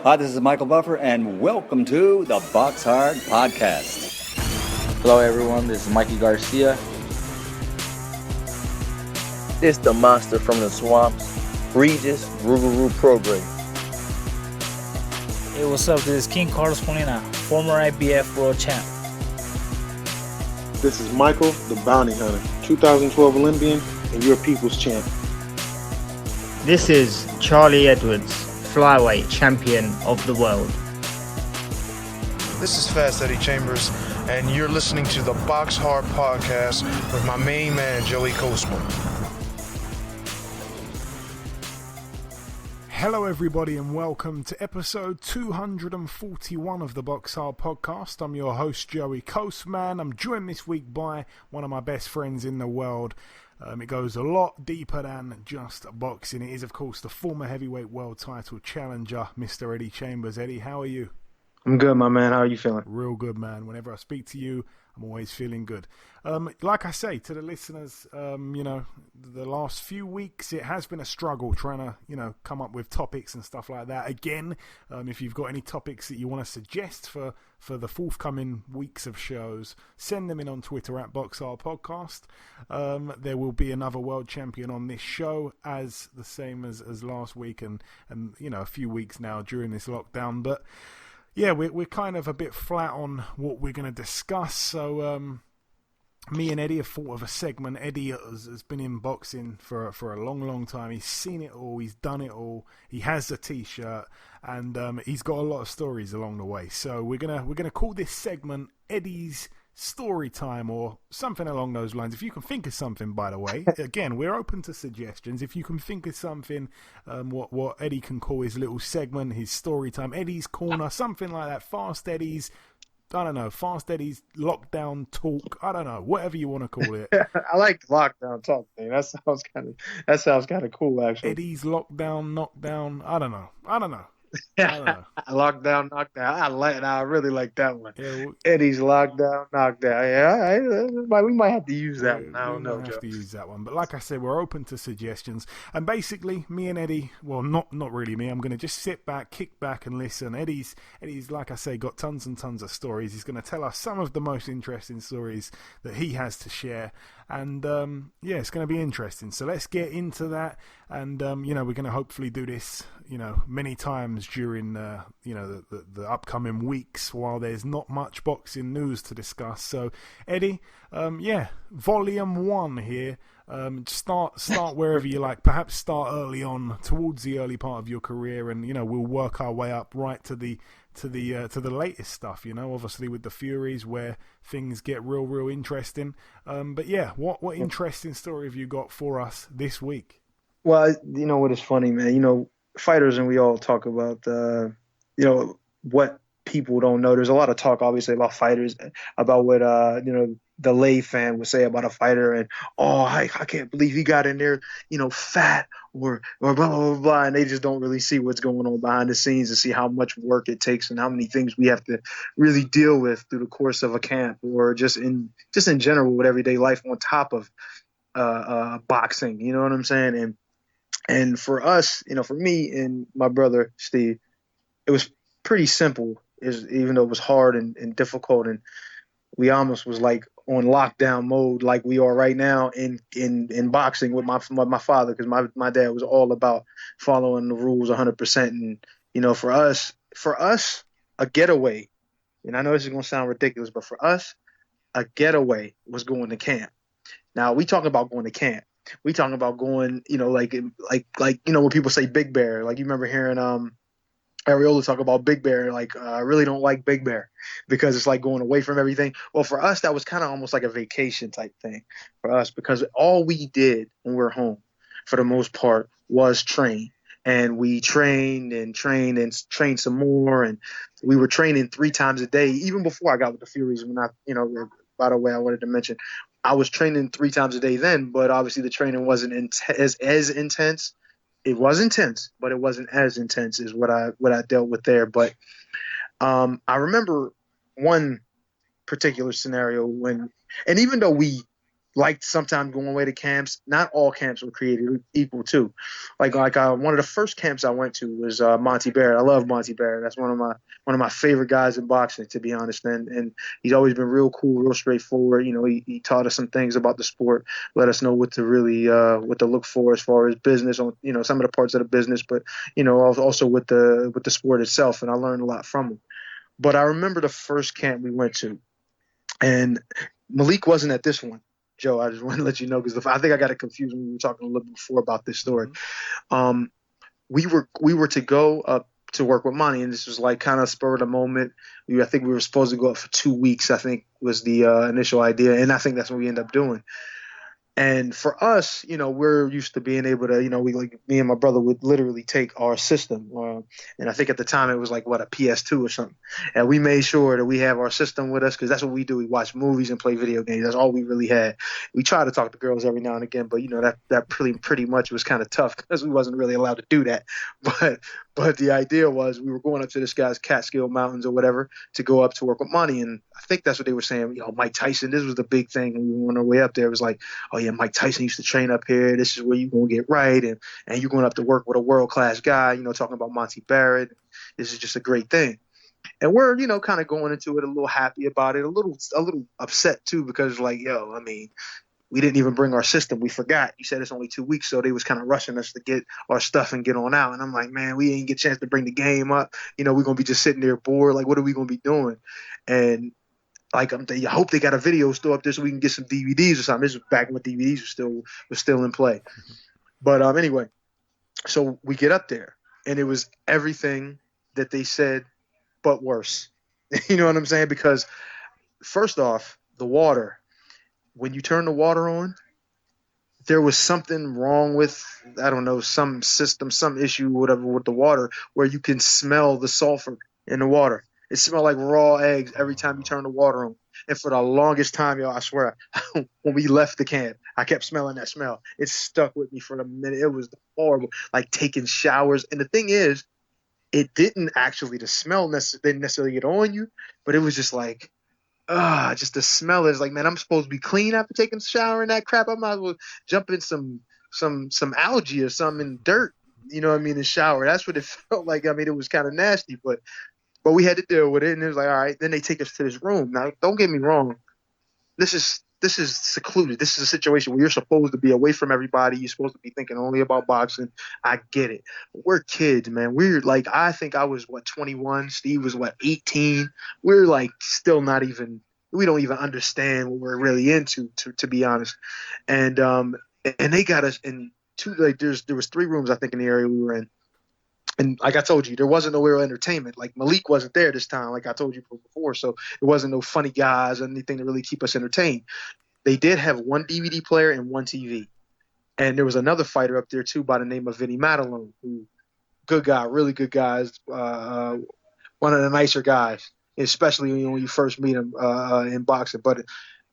Hi, this is Michael Buffer, and welcome to the BoxHard Podcast. Hello, everyone. This is Mikey Garcia. It's the monster from the swamps, Regis Rougarou Prograis. Hey, what's up? This is King Carlos Molina, former IBF World Champ. This is Michael, the Bounty Hunter, 2012 Olympian and your people's champ. This is Charlie Edwards, flyweight champion of the world. This is Fast Eddie Chambers, and you're listening to the BoxHard Podcast with my main man, Joey Coastman. Hello, everybody, and welcome to episode 241 of the BoxHard Podcast. I'm your host, Joey Coastman. I'm joined this week by one of my best friends in the world. It goes a lot deeper than just boxing. It is, of course, the former heavyweight world title challenger, Mr. Eddie Chambers. Eddie, how are you? I'm good, my man. How are you feeling? Real good, man. Whenever I speak to you, I'm always feeling good. Like I say to the listeners, the last few weeks, it has been a struggle trying to, come up with topics and stuff like that. Again, if you've got any topics that you want to suggest for the forthcoming weeks of shows, send them in on Twitter at BoxHard Podcast. There will be another world champion on this show, as the same as last week and a few weeks now during this lockdown. But yeah, we're kind of a bit flat on what we're going to discuss. So me and Eddie have thought of a segment. Eddie has been in boxing for a long, long time. He's seen it all. He's done it all. He has a T-shirt, and he's got a lot of stories along the way. So we're gonna call this segment Eddie's Story Time, or something along those lines. If you can think of something, by the way, again, we're open to suggestions. If you can think of something, what Eddie can call his little segment, his story time, Eddie's Corner, something like that. Fast Eddie's lockdown talk. I don't know, whatever you want to call it. I like the lockdown talk thing. That sounds kind of cool, actually. Eddie's lockdown, knockdown. I don't know. Lockdown, knockdown. I really like that one. Yeah, Eddie's lockdown, knockdown. Yeah, we might have to use that one. I don't know, Joe. Have to use that one. But like I said, we're open to suggestions. And basically, me and Eddie, well, not really me. I'm going to just sit back, kick back, and listen. Eddie's like I say, got tons and tons of stories. He's going to tell us some of the most interesting stories that he has to share. And it's going to be interesting. So let's get into that. And we're going to hopefully do this, many times during the upcoming weeks while there's not much boxing news to discuss. So Eddie, volume 1 here. Start wherever you like. Perhaps start early on, towards the early part of your career, and we'll work our way up right to the latest stuff. Obviously with the Furies, where things get real interesting. But yeah, what interesting story have you got for us this week? Well, what is funny, man. Fighters, and we all talk about what people don't know. There's a lot of talk, obviously, about fighters, about what the lay fan would say about a fighter, and I can't believe he got in there, fat or blah blah blah blah, and they just don't really see what's going on behind the scenes to see how much work it takes and how many things we have to really deal with through the course of a camp, or just in general with everyday life on top of boxing. You know what I'm saying? And for us, for me and my brother Steve, it was pretty simple. Even though it was hard and difficult, and we almost was like on lockdown mode, like we are right now in boxing with my father, because my dad was all about following the rules 100%. And for us, a getaway, and I know this is gonna sound ridiculous, but for us, a getaway was going to camp. Now we talking about going to camp. We talking about going, like when people say Big Bear, like you remember hearing Ariola talk about Big Bear, like I really don't like Big Bear because it's like going away from everything. Well, for us, that was kind of almost like a vacation type thing for us, because all we did when we were home, for the most part, was train. And we trained some more, and we were training 3 times a day, even before I got with the Furies. When by the way, I wanted to mention, I was training 3 times a day then, but obviously the training wasn't as intense. It was intense, but it wasn't as intense as what I dealt with there. But I remember one particular scenario and even though we liked sometimes going away to camps. Not all camps were created equal too. One of the first camps I went to was Monte Barrett. I love Monte Barrett. That's one of my favorite guys in boxing, to be honest. And he's always been real cool, real straightforward. He taught us some things about the sport, let us know what to really what to look for as far as business on some of the parts of the business, but also with the sport itself. And I learned a lot from him. But I remember the first camp we went to, and Malik wasn't at this one. Joe, I just want to let you know, because I think I got it confused when we were talking a little before about this story. We were to go up to work with Monty, and this was like kind of spur of the moment. I think we were supposed to go up for 2 weeks, I think was the initial idea, and I think that's what we ended up doing. And for us, we're used to being able to, me and my brother would literally take our system. And I think at the time it was like, a PS2 or something. And we made sure that we have our system with us, because that's what we do. We watch movies and play video games. That's all we really had. We try to talk to girls every now and again, but, that pretty much was kind of tough, because we wasn't really allowed to do that. But the idea was we were going up to this guy's Catskill Mountains or whatever to go up to work with Monty. And I think that's what they were saying. Mike Tyson, this was the big thing. When we were on our way up there, it was like, oh yeah, Mike Tyson used to train up here. This is where you're going to get right. And you're going to have to work with a world-class guy, talking about Monte Barrett. This is just a great thing. And we're, kind of going into it a little happy about it, a little upset too, because we didn't even bring our system. We forgot. You said it's only 2 weeks, so they was kind of rushing us to get our stuff and get on out. And I'm like, man, we ain't get a chance to bring the game up. We're going to be just sitting there bored. Like, what are we going to be doing? And I hope they got a video store up there so we can get some DVDs or something. This was back when DVDs were still in play. But anyway, so we get up there, and it was everything that they said, but worse. You know what I'm saying? Because first off, the water. When you turn the water on, there was something wrong with, I don't know, some system, some issue, whatever, with the water, where you can smell the sulfur in the water. It smelled like raw eggs every time you turn the water on. And for the longest time, I swear, when we left the camp, I kept smelling that smell. It stuck with me for a minute. It was horrible, like taking showers. And the thing is, it didn't actually, the smell didn't necessarily get on you, but it was just like, just the smell is like, man, I'm supposed to be clean after taking a shower and that crap. I might as well jump in some algae or something in dirt, in the shower. That's what it felt like. It was kind of nasty, but we had to deal with it. And it was like, all right, then they take us to this room. Now, don't get me wrong. This is secluded. This is a situation where you're supposed to be away from everybody. You're supposed to be thinking only about boxing. I get it. But we're kids, man. We're like, I think I was 21. Steve was 18. We're like still not even, we don't even understand what we're really into, to be honest. And they got us in there was 3 rooms, I think, in the area we were in. And like I told you, there wasn't no real entertainment. Like Malik wasn't there this time, like I told you before. So it wasn't no funny guys or anything to really keep us entertained. They did have 1 DVD player and 1 TV. And there was another fighter up there too by the name of Vinny Matalone, who, good guy, really good guys, one of the nicer guys, especially when you first meet him in boxing.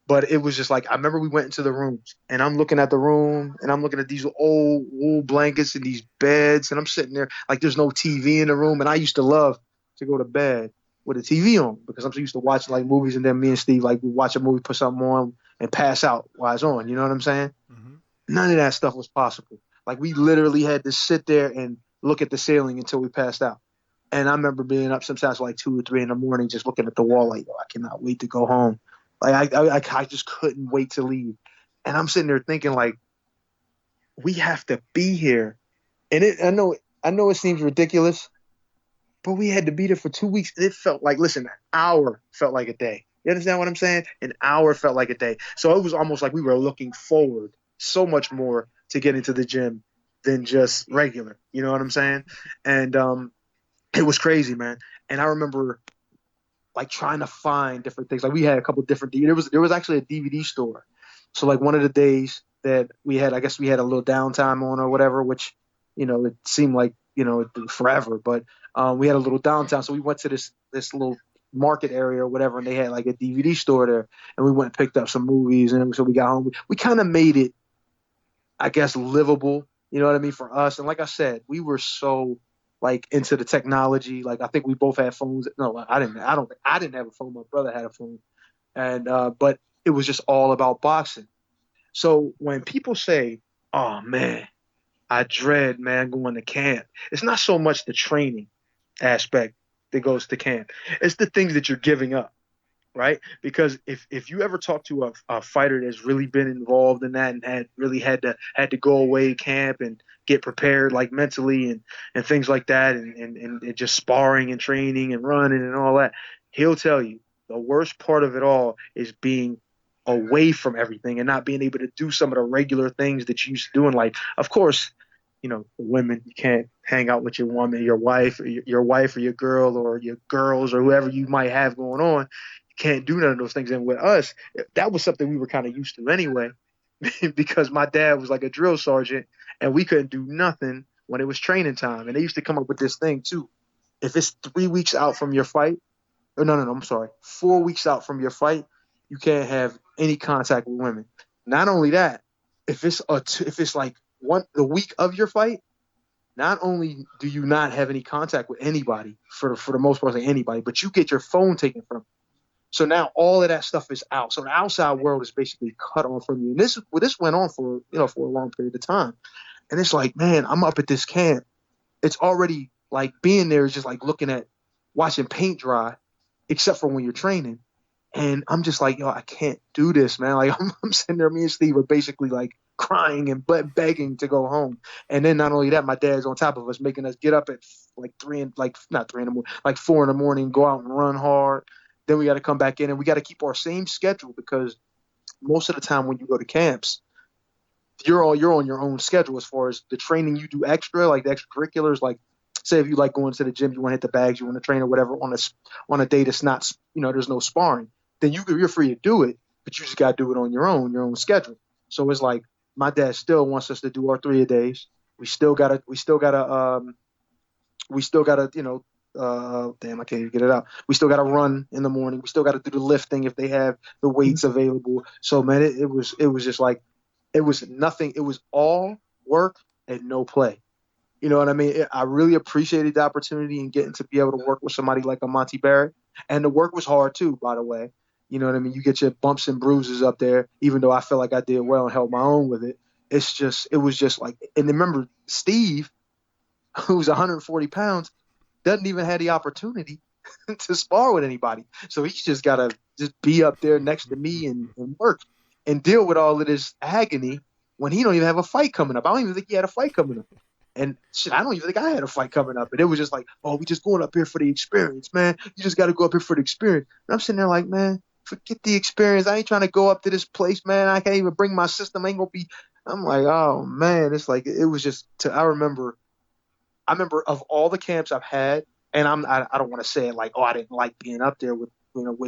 But it was just like, I remember we went into the rooms, and I'm looking at the room, and I'm looking at these old wool blankets and these beds, and I'm sitting there like there's no TV in the room. And I used to love to go to bed with a TV on, because I'm so used to watching like movies, and then me and Steve we watch a movie, put something on, and pass out while it's on. You know what I'm saying? Mm-hmm. None of that stuff was possible. Like, we literally had to sit there and look at the ceiling until we passed out. And I remember being up sometimes like 2 or 3 in the morning, just looking at the wall like, I cannot wait to go home. Like, I just couldn't wait to leave. And I'm sitting there thinking, like, we have to be here. And I know it seems ridiculous, but we had to be there for 2 weeks. It felt like, listen, an hour felt like a day. You understand what I'm saying? An hour felt like a day. So it was almost like we were looking forward so much more to get into the gym than just regular. You know what I'm saying? And it was crazy, man. And I remember like trying to find different things. Like, we had a couple different there was actually a DVD store. So like one of the days that we had, I guess we had a little downtime on or whatever, which, it seemed like, forever, but we had a little downtime. So we went to this little market area or whatever, and they had like a DVD store there, and we went and picked up some movies. And so we got home. We kind of made it, I guess, livable. You know what I mean? For us. And like I said, we were so like into the technology. Like, I think we both had phones. No, I didn't have a phone. My brother had a phone. And, but it was just all about boxing. So when people say, "Oh man, I dread man going to camp," it's not so much the training aspect that goes to camp. It's the things that you're giving up, right? Because if you ever talk to a fighter that's really been involved in that and had to go away camp and get prepared like mentally and things like that and just sparring and training and running and all that, he'll tell you the worst part of it all is being away from everything and not being able to do some of the regular things that you used to do in life. Of course, women, you can't hang out with your woman, your wife, or your wife or your girl or your girls or whoever you might have going on. You can't do none of those things. And with us, that was something we were kind of used to anyway, because my dad was like a drill sergeant and we couldn't do nothing when it was training time. And they used to come up with this thing too. If it's 3 weeks out from your fight, or no, I'm sorry, 4 weeks out from your fight, you can't have any contact with women. Not only that, if it's like the week of your fight, not only do you not have any contact with anybody for the most part, like anybody, but you get your phone taken from you. So now all of that stuff is out. So the outside world is basically cut off from you. And this went on for a long period of time. And it's like, man, I'm up at this camp. It's already like being there is just like watching paint dry, except for when you're training. And I'm just like, yo, I can't do this, man. Like I'm sitting there, me and Steve are basically like crying and begging to go home. And then not only that, my dad's on top of us, making us get up at like not 3 in the morning, like 4 in the morning, go out and run hard. Then we got to come back in and we got to keep our same schedule, because most of the time when you go to camps, you're on your own schedule as far as the training you do extra, like the extracurriculars. Like say if you like going to the gym, you want to hit the bags, you want to train or whatever on a day that's not, there's no sparring, then you're free to do it, but you just got to do it on your own schedule. So it's like my dad still wants us to do our 3-a-days. We still gotta, damn, I can't even get it out. We still got to run in the morning. We still got to do the lifting if they have the weights available. So man, it was just like, it was nothing. It was all work and no play. You know what I mean? I really appreciated the opportunity and getting to be able to work with somebody like a Monte Barrett. And the work was hard too, by the way. You know what I mean? You get your bumps and bruises up there, even though I feel like I did well and held my own with it. It was just like, and remember Steve, who's 140 pounds, doesn't even have the opportunity to spar with anybody. So he's just got to just be up there next to me and work and deal with all of this agony when he don't even have a fight coming up. I don't even think he had a fight coming up. And shit, I don't even think I had a fight coming up. And it was just like, oh, we just going up here for the experience, man. You just got to go up here for the experience. And I'm sitting there like, man, forget the experience. I ain't trying to go up to this place, man. I can't even bring my system. I ain't going to be. I'm like, oh, man. It's like, it was just, I remember of all the camps I've had, and I don't want to say it like, oh, I didn't like being up there with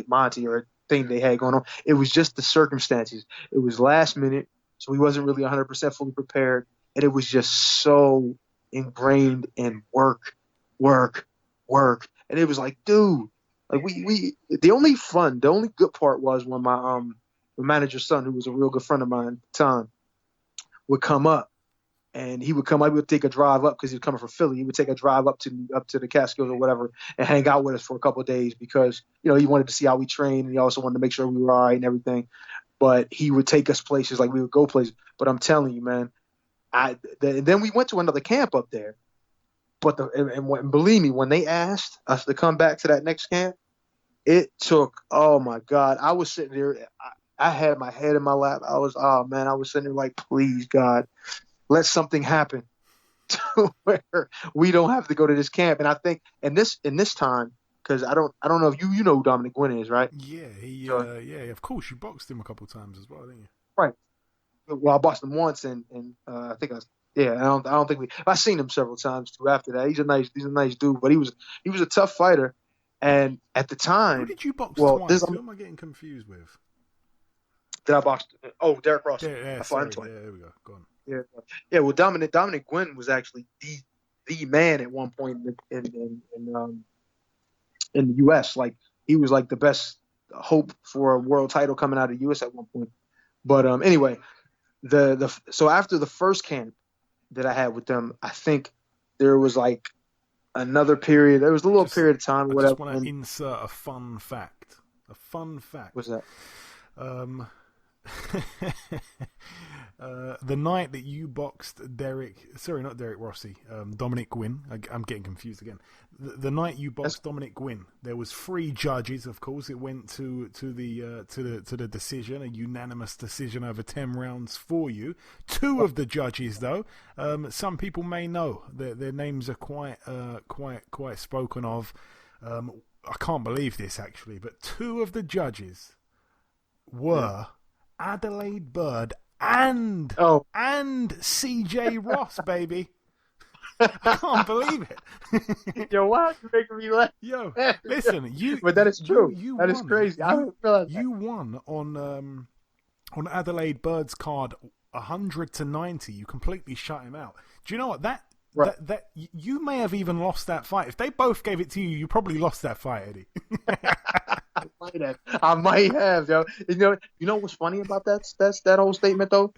Monty or a thing they had going on. It was just the circumstances. It was last minute, so we wasn't really 100% fully prepared. And it was just so ingrained in work. And it was like, dude, like the only good part was when my manager's son, who was a real good friend of mine at the time, would come up. And he would come, I would take a drive up because he was coming from Philly. He would take a drive up to the Catskills or whatever and hang out with us for a couple of days because, he wanted to see how we trained and he also wanted to make sure we were all right and everything. But he would take us places, like we would go places. But I'm telling you, man, then we went to another camp up there. But believe me, when they asked us to come back to that next camp, it took, oh my God, I was sitting there. I had my head in my lap. I was sitting there like, please, God, let something happen to where we don't have to go to this camp. And I think in this time, because I don't know if you know who Dominic Gwynn is, right? Yeah, of course. You boxed him a couple of times as well, didn't you? Right. Well, I boxed him once, and I think I don't think I've seen him several times too. After that, he's a nice dude, but he was a tough fighter. And at the time, who did you box twice? Who am I getting confused with? Did I box? Oh, Derek Ross. Yeah, sorry. Yeah, there we go. Go on. Yeah. Well, Dominic Gwynn was actually the man at one point in the U.S. Like he was like the best hope for a world title coming out of the U.S. at one point. But anyway, so after the first camp that I had with them, I think there was like another period. There was a little period of time. I whatever. just want to insert a fun fact. What's that? The night that you boxed Dominic Gwynn. I'm getting confused again. The night you boxed Dominic Gwynn, there was 3 judges. Of course, it went to the decision, a unanimous decision over 10 rounds for you. 2 of the judges, though, some people may know their names are quite spoken of. I can't believe this actually, but 2 of the judges were Adelaide Bird and CJ Ross, baby. I can't believe it. Yo, why are you making me laugh? Yo, listen, but that is true. That is won. crazy. I didn't realize you won on Adelaide Bird's card 100-90. You completely shut him out. Do you know what that you may have even lost that fight. If they both gave it to you, you probably lost that fight, Eddie. I might have, yo. You know what's funny about that whole statement though?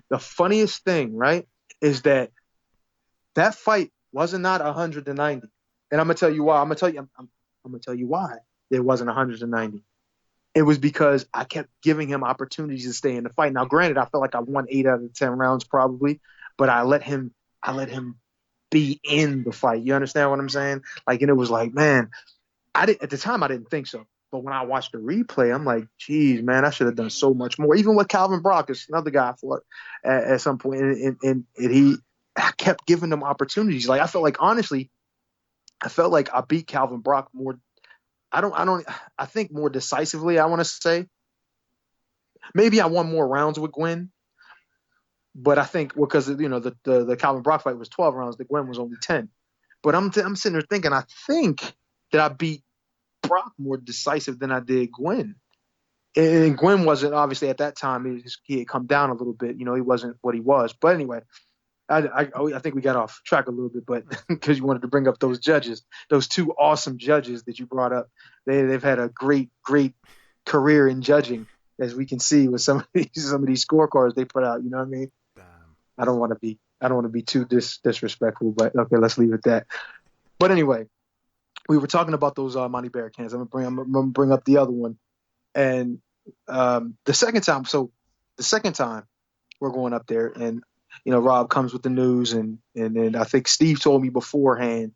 The funniest thing, right, is that fight wasn't not 100-90. And I'm gonna tell you why. I'm gonna tell you why it wasn't 190. It was because I kept giving him opportunities to stay in the fight. Now, granted, I felt like I won 8 out of 10 rounds probably, but I let him be in the fight. You understand what I'm saying? Like, and it was like, man, at the time I didn't think so. But when I watched the replay, I'm like, geez, man, I should have done so much more. Even with Calvin Brock, it's another guy I fought at some point, and I kept giving them opportunities. Like, I felt like I beat Calvin Brock more. I think more decisively, I want to say. Maybe I won more rounds with Gwynn, but I think because the Calvin Brock fight was 12 rounds, the Gwynn was only 10. But I'm sitting there thinking, I think that I beat Brock more decisive than I did Gwynn. And Gwynn wasn't, obviously at that time, he had come down a little bit. He wasn't what he was. But anyway, I think we got off track a little bit, but because you wanted to bring up those judges, those 2 awesome judges that you brought up. They've had a great career in judging, as we can see with some of these scorecards they put out. You know what I mean? Damn. I don't want to be too disrespectful, but okay, let's leave it at that. But anyway, we were talking about those Monte Barrett cans. I'm gonna bring up the other one, and the second time we're going up there, and Rob comes with the news, and I think Steve told me beforehand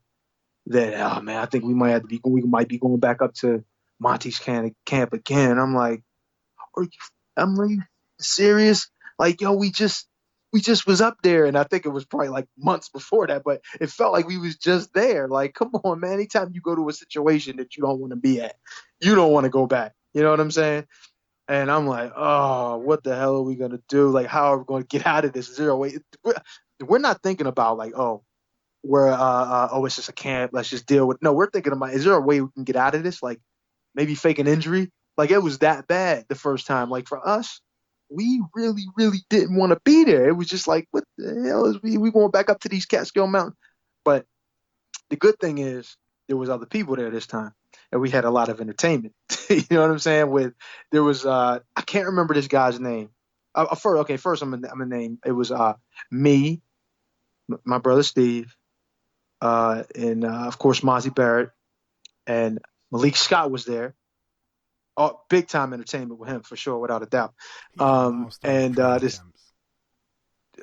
that, oh man, I think we might be going back up to Monte's camp again. And I'm like, are you serious? Like, yo, we just was up there, and I think it was probably like months before that, but it felt like we was just there. Like, come on, man. Anytime you go to a situation that you don't want to be at, you don't want to go back. You know what I'm saying? And I'm like, oh, what the hell are we going to do? Like, how are we going to get out of this? Is there a way? We're not thinking about like, it's just a camp. Let's just deal with. No, we're thinking about, is there a way we can get out of this? Like, maybe fake an injury. Like, it was that bad the first time. Like, for us, we really, really didn't want to be there. It was just like, what the hell is we going back up to these Catskill Mountains? But the good thing is there was other people there this time, and we had a lot of entertainment. You know what I'm saying? There was I can't remember this guy's name. First I'm gonna name. It was me, my brother Steve, and of course Monte Barrett, and Malik Scott was there. Oh, big time entertainment with him for sure, without a doubt. And this.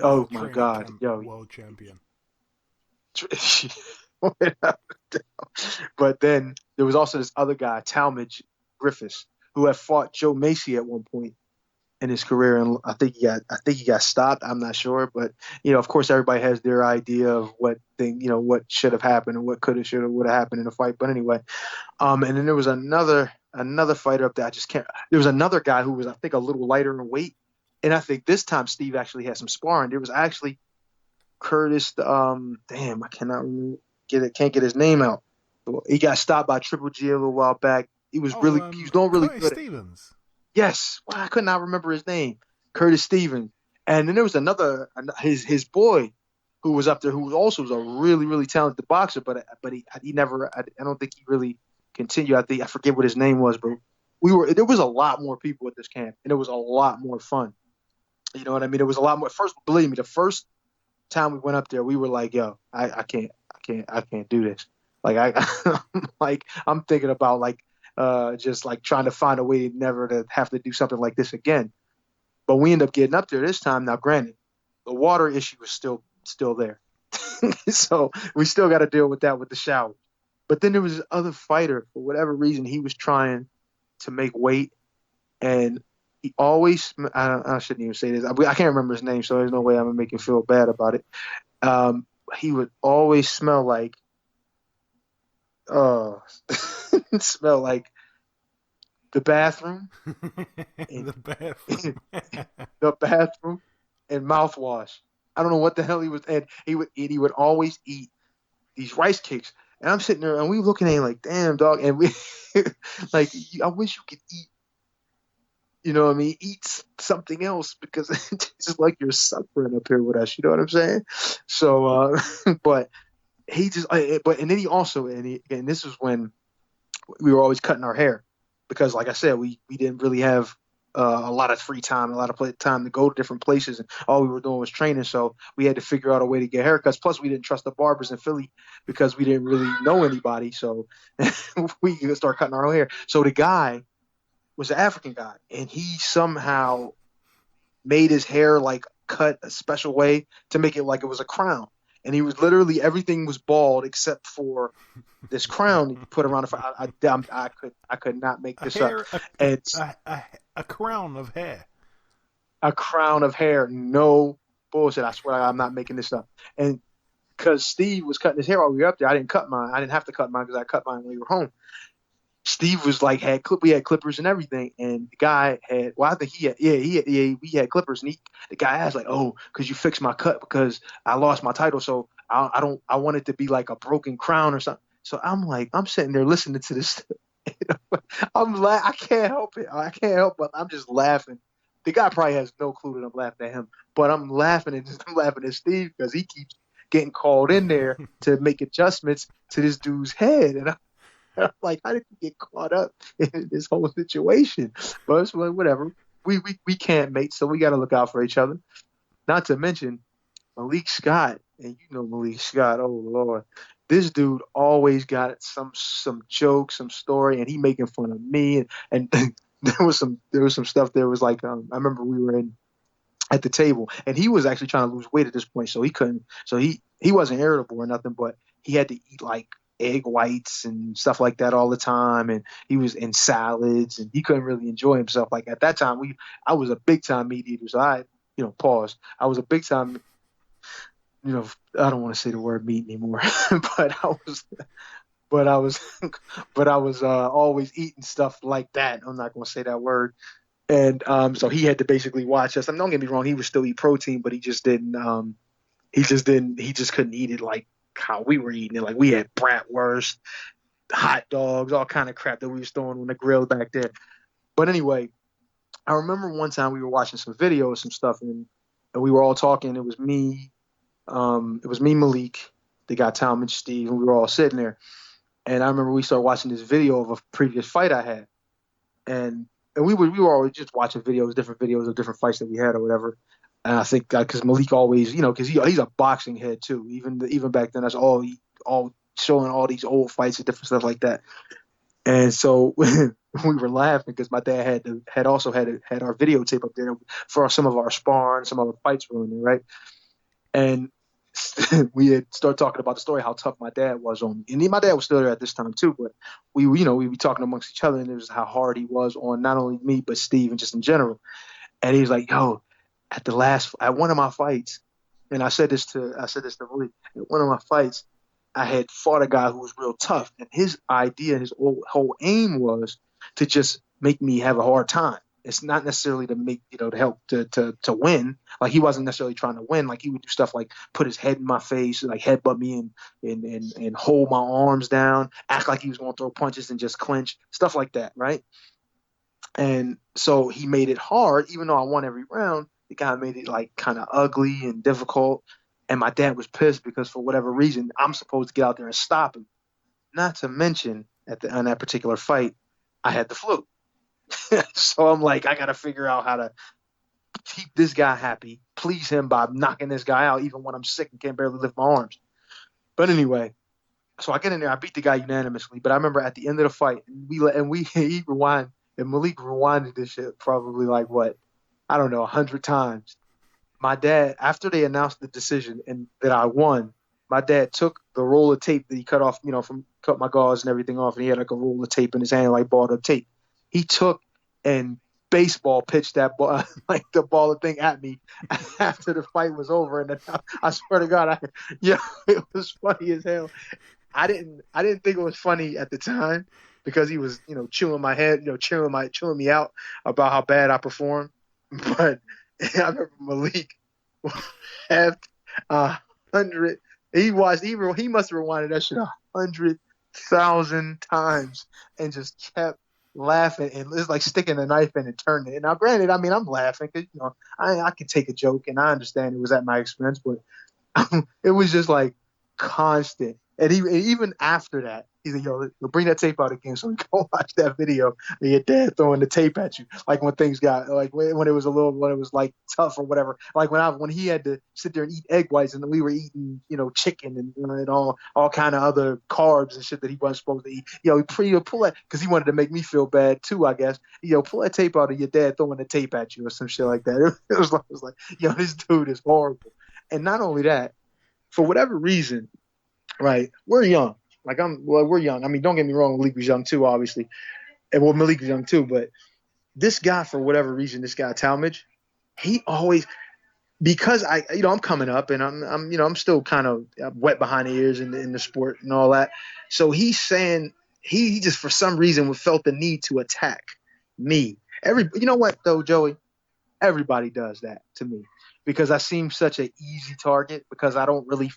Oh my God, yo, world champion. But then there was also this other guy, Talmadge Griffiths, who had fought Joe Macy at one point in his career, and I think he got stopped. I'm not sure, but of course, everybody has their idea of what should have happened and what could have, should have, would have happened in the fight. But anyway, and then there was another fighter up there. I just can't. There was another guy who was, I think, a little lighter in weight, and I think this time Steve actually had some sparring. There was actually Curtis. Damn, I cannot remember. Can't get his name out. He got stopped by Triple G a little while back. He was he was doing really Curtis good. Stevens. Yes, I could not remember his name. Curtis Stevens. And then there was his boy who was up there, who also was a really, really talented boxer, but he never. I don't think he really continued. I forget what his name was, but there was a lot more people at this camp, and it was a lot more fun. You know what I mean? It was a lot more. First, believe me, the first time we went up there, we were like, yo, I can't do this. Like I'm thinking about just like trying to find a way never to have to do something like this again. But we end up getting up there this time. Now, granted, the water issue is still there. So we still got to deal with that with the shower. But then there was this other fighter, for whatever reason, he was trying to make weight. And he always, I shouldn't even say this. I can't remember his name, so there's no way I'm going to make him feel bad about it. He would always smell like, smell like the bathroom. The bathroom. The bathroom and mouthwash. I don't know what the hell he was. And he would always eat these rice cakes. And I'm sitting there and we looking at him like, damn, dog. And we like, I wish you could eat, you know what I mean? Eat something else because it's just like you're suffering up here with us. You know what I'm saying? So, but he just, and then he also, and this was when we were always cutting our hair because, like I said, we didn't really have a lot of free time, a lot of time to go to different places, and all we were doing was training. So we had to figure out a way to get haircuts. Plus, we didn't trust the barbers in Philly because we didn't really know anybody. So we could start cutting our own hair. So the guy was an African guy, and he somehow made his hair like cut a special way to make it like it was a crown. And he was literally, everything was bald except for this crown he put around it. I could not make this up. It's a crown of hair. A crown of hair. No bullshit. I swear I'm not making this up. And because Steve was cutting his hair while we were up there, I didn't cut mine. I didn't have to cut mine because I cut mine when we were home. Steve was like, we had clippers and everything, and the guy had, well, I think we had clippers, and the guy asked like, oh, could you fix my cut because I lost my title, so I want it to be like a broken crown or something. So I'm sitting there listening to this. I can't help it. But I'm just laughing. The guy probably has no clue that I'm laughing at him, but I'm laughing at Steve because he keeps getting called in there to make adjustments to this dude's head, and I'm like, how did you get caught up in this whole situation? But it's like, whatever. We can't mate, so we got to look out for each other. Not to mention Malik Scott, and you know Malik Scott. Oh Lord, this dude always got some joke, some story, and he making fun of me. And there was some stuff. There was like I remember we were at the table, and he was actually trying to lose weight at this point, so he couldn't. So he wasn't irritable or nothing, but he had to eat like egg whites and stuff like that all the time, and he was in salads, and he couldn't really enjoy himself. Like at that time, I was a big time meat eater, so I was a big time, I don't want to say the word meat anymore, but I was always eating stuff like that. I'm not going to say that word. And so he had to basically watch us. I mean, don't get me wrong, he would still eat protein, but he just couldn't eat it like how we were eating it. Like we had bratwurst, hot dogs, all kind of crap that we was throwing on the grill back there. But anyway, I remember one time we were watching some videos, some stuff, and we were all talking. It was me, Malik, the guy Tom and Steve, and we were all sitting there. And I remember we started watching this video of a previous fight I had, and we were always just watching different videos of different fights that we had or whatever. And I think because Malik always, because he's a boxing head too. Even back then, that's all showing all these old fights and different stuff like that. And so we were laughing because my dad had also had our videotape up there for some of our sparring, some other fights were in there, right? And we had started talking about the story how tough my dad was on me, and my dad was still there at this time too. But we be talking amongst each other, and it was how hard he was on not only me but Steve and just in general. And he was like, "Yo." At one of my fights, and I said this to Malik, at one of my fights, I had fought a guy who was real tough, and his idea, his whole aim was to just make me have a hard time. It's not necessarily to make, to help to win. Like he wasn't necessarily trying to win. Like he would do stuff like put his head in my face, like headbutt me and hold my arms down, act like he was going to throw punches and just clinch, stuff like that, right? And so he made it hard, even though I won every round. The guy made it like kind of ugly and difficult, and my dad was pissed because for whatever reason I'm supposed to get out there and stop him. Not to mention on that particular fight, I had the flu, so I'm like, I got to figure out how to keep this guy happy, please him by knocking this guy out, even when I'm sick and can't barely lift my arms. But anyway, so I get in there, I beat the guy unanimously. But I remember at the end of the fight, he rewind, and Malik rewinded this shit probably like what. I don't know, 100 times. My dad, after they announced the decision and that I won, my dad took the roll of tape that he cut off, cut my gauze and everything off, and he had like a roll of tape in his hand, like balled up tape. He took and baseball pitched that ball, like the ball of thing at me after the fight was over. And then I swear to God, it was funny as hell. I didn't think it was funny at the time because he was, chewing my head, chewing me out about how bad I performed. But I remember Malik had 100. He must have rewinded that shit 100,000 times and just kept laughing, and it's like sticking a knife in and turning it. Now, granted, I mean, I'm laughing because I can take a joke, and I understand it was at my expense, but it was just like constant. And even after that, he's like, "Yo, bring that tape out again so we can watch that video of your dad throwing the tape at you." Like when things got like when it was like tough or whatever. Like when he had to sit there and eat egg whites and we were eating chicken and all kind of other carbs and shit that he wasn't supposed to eat. Pull that because he wanted to make me feel bad too, I guess. Pull that tape out of your dad throwing the tape at you or some shit like that. It was like, this dude is horrible. And not only that, for whatever reason. Right, we're young. We're young. I mean, don't get me wrong. Malik was young too, obviously, and Malik was young too. But this guy, for whatever reason, this guy Talmadge, he always, because I'm coming up and I'm still kind of wet behind the ears in the sport and all that. So he's saying he just for some reason felt the need to attack me. You know what though, Joey? Everybody does that to me because I seem such an easy target because I don't really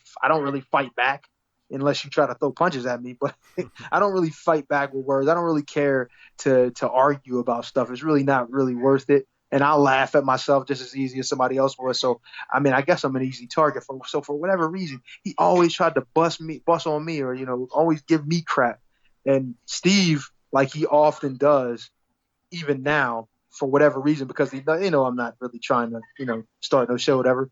fight back. Unless you try to throw punches at me, but I don't really fight back with words. I don't really care to argue about stuff. It's really not really worth it. And I'll laugh at myself just as easy as somebody else would. So, I mean, I guess I'm an easy target. So for whatever reason, he always tried to bust on me or, always give me crap. And Steve, like he often does, even now, for whatever reason, because I'm not really trying to, start no show, whatever.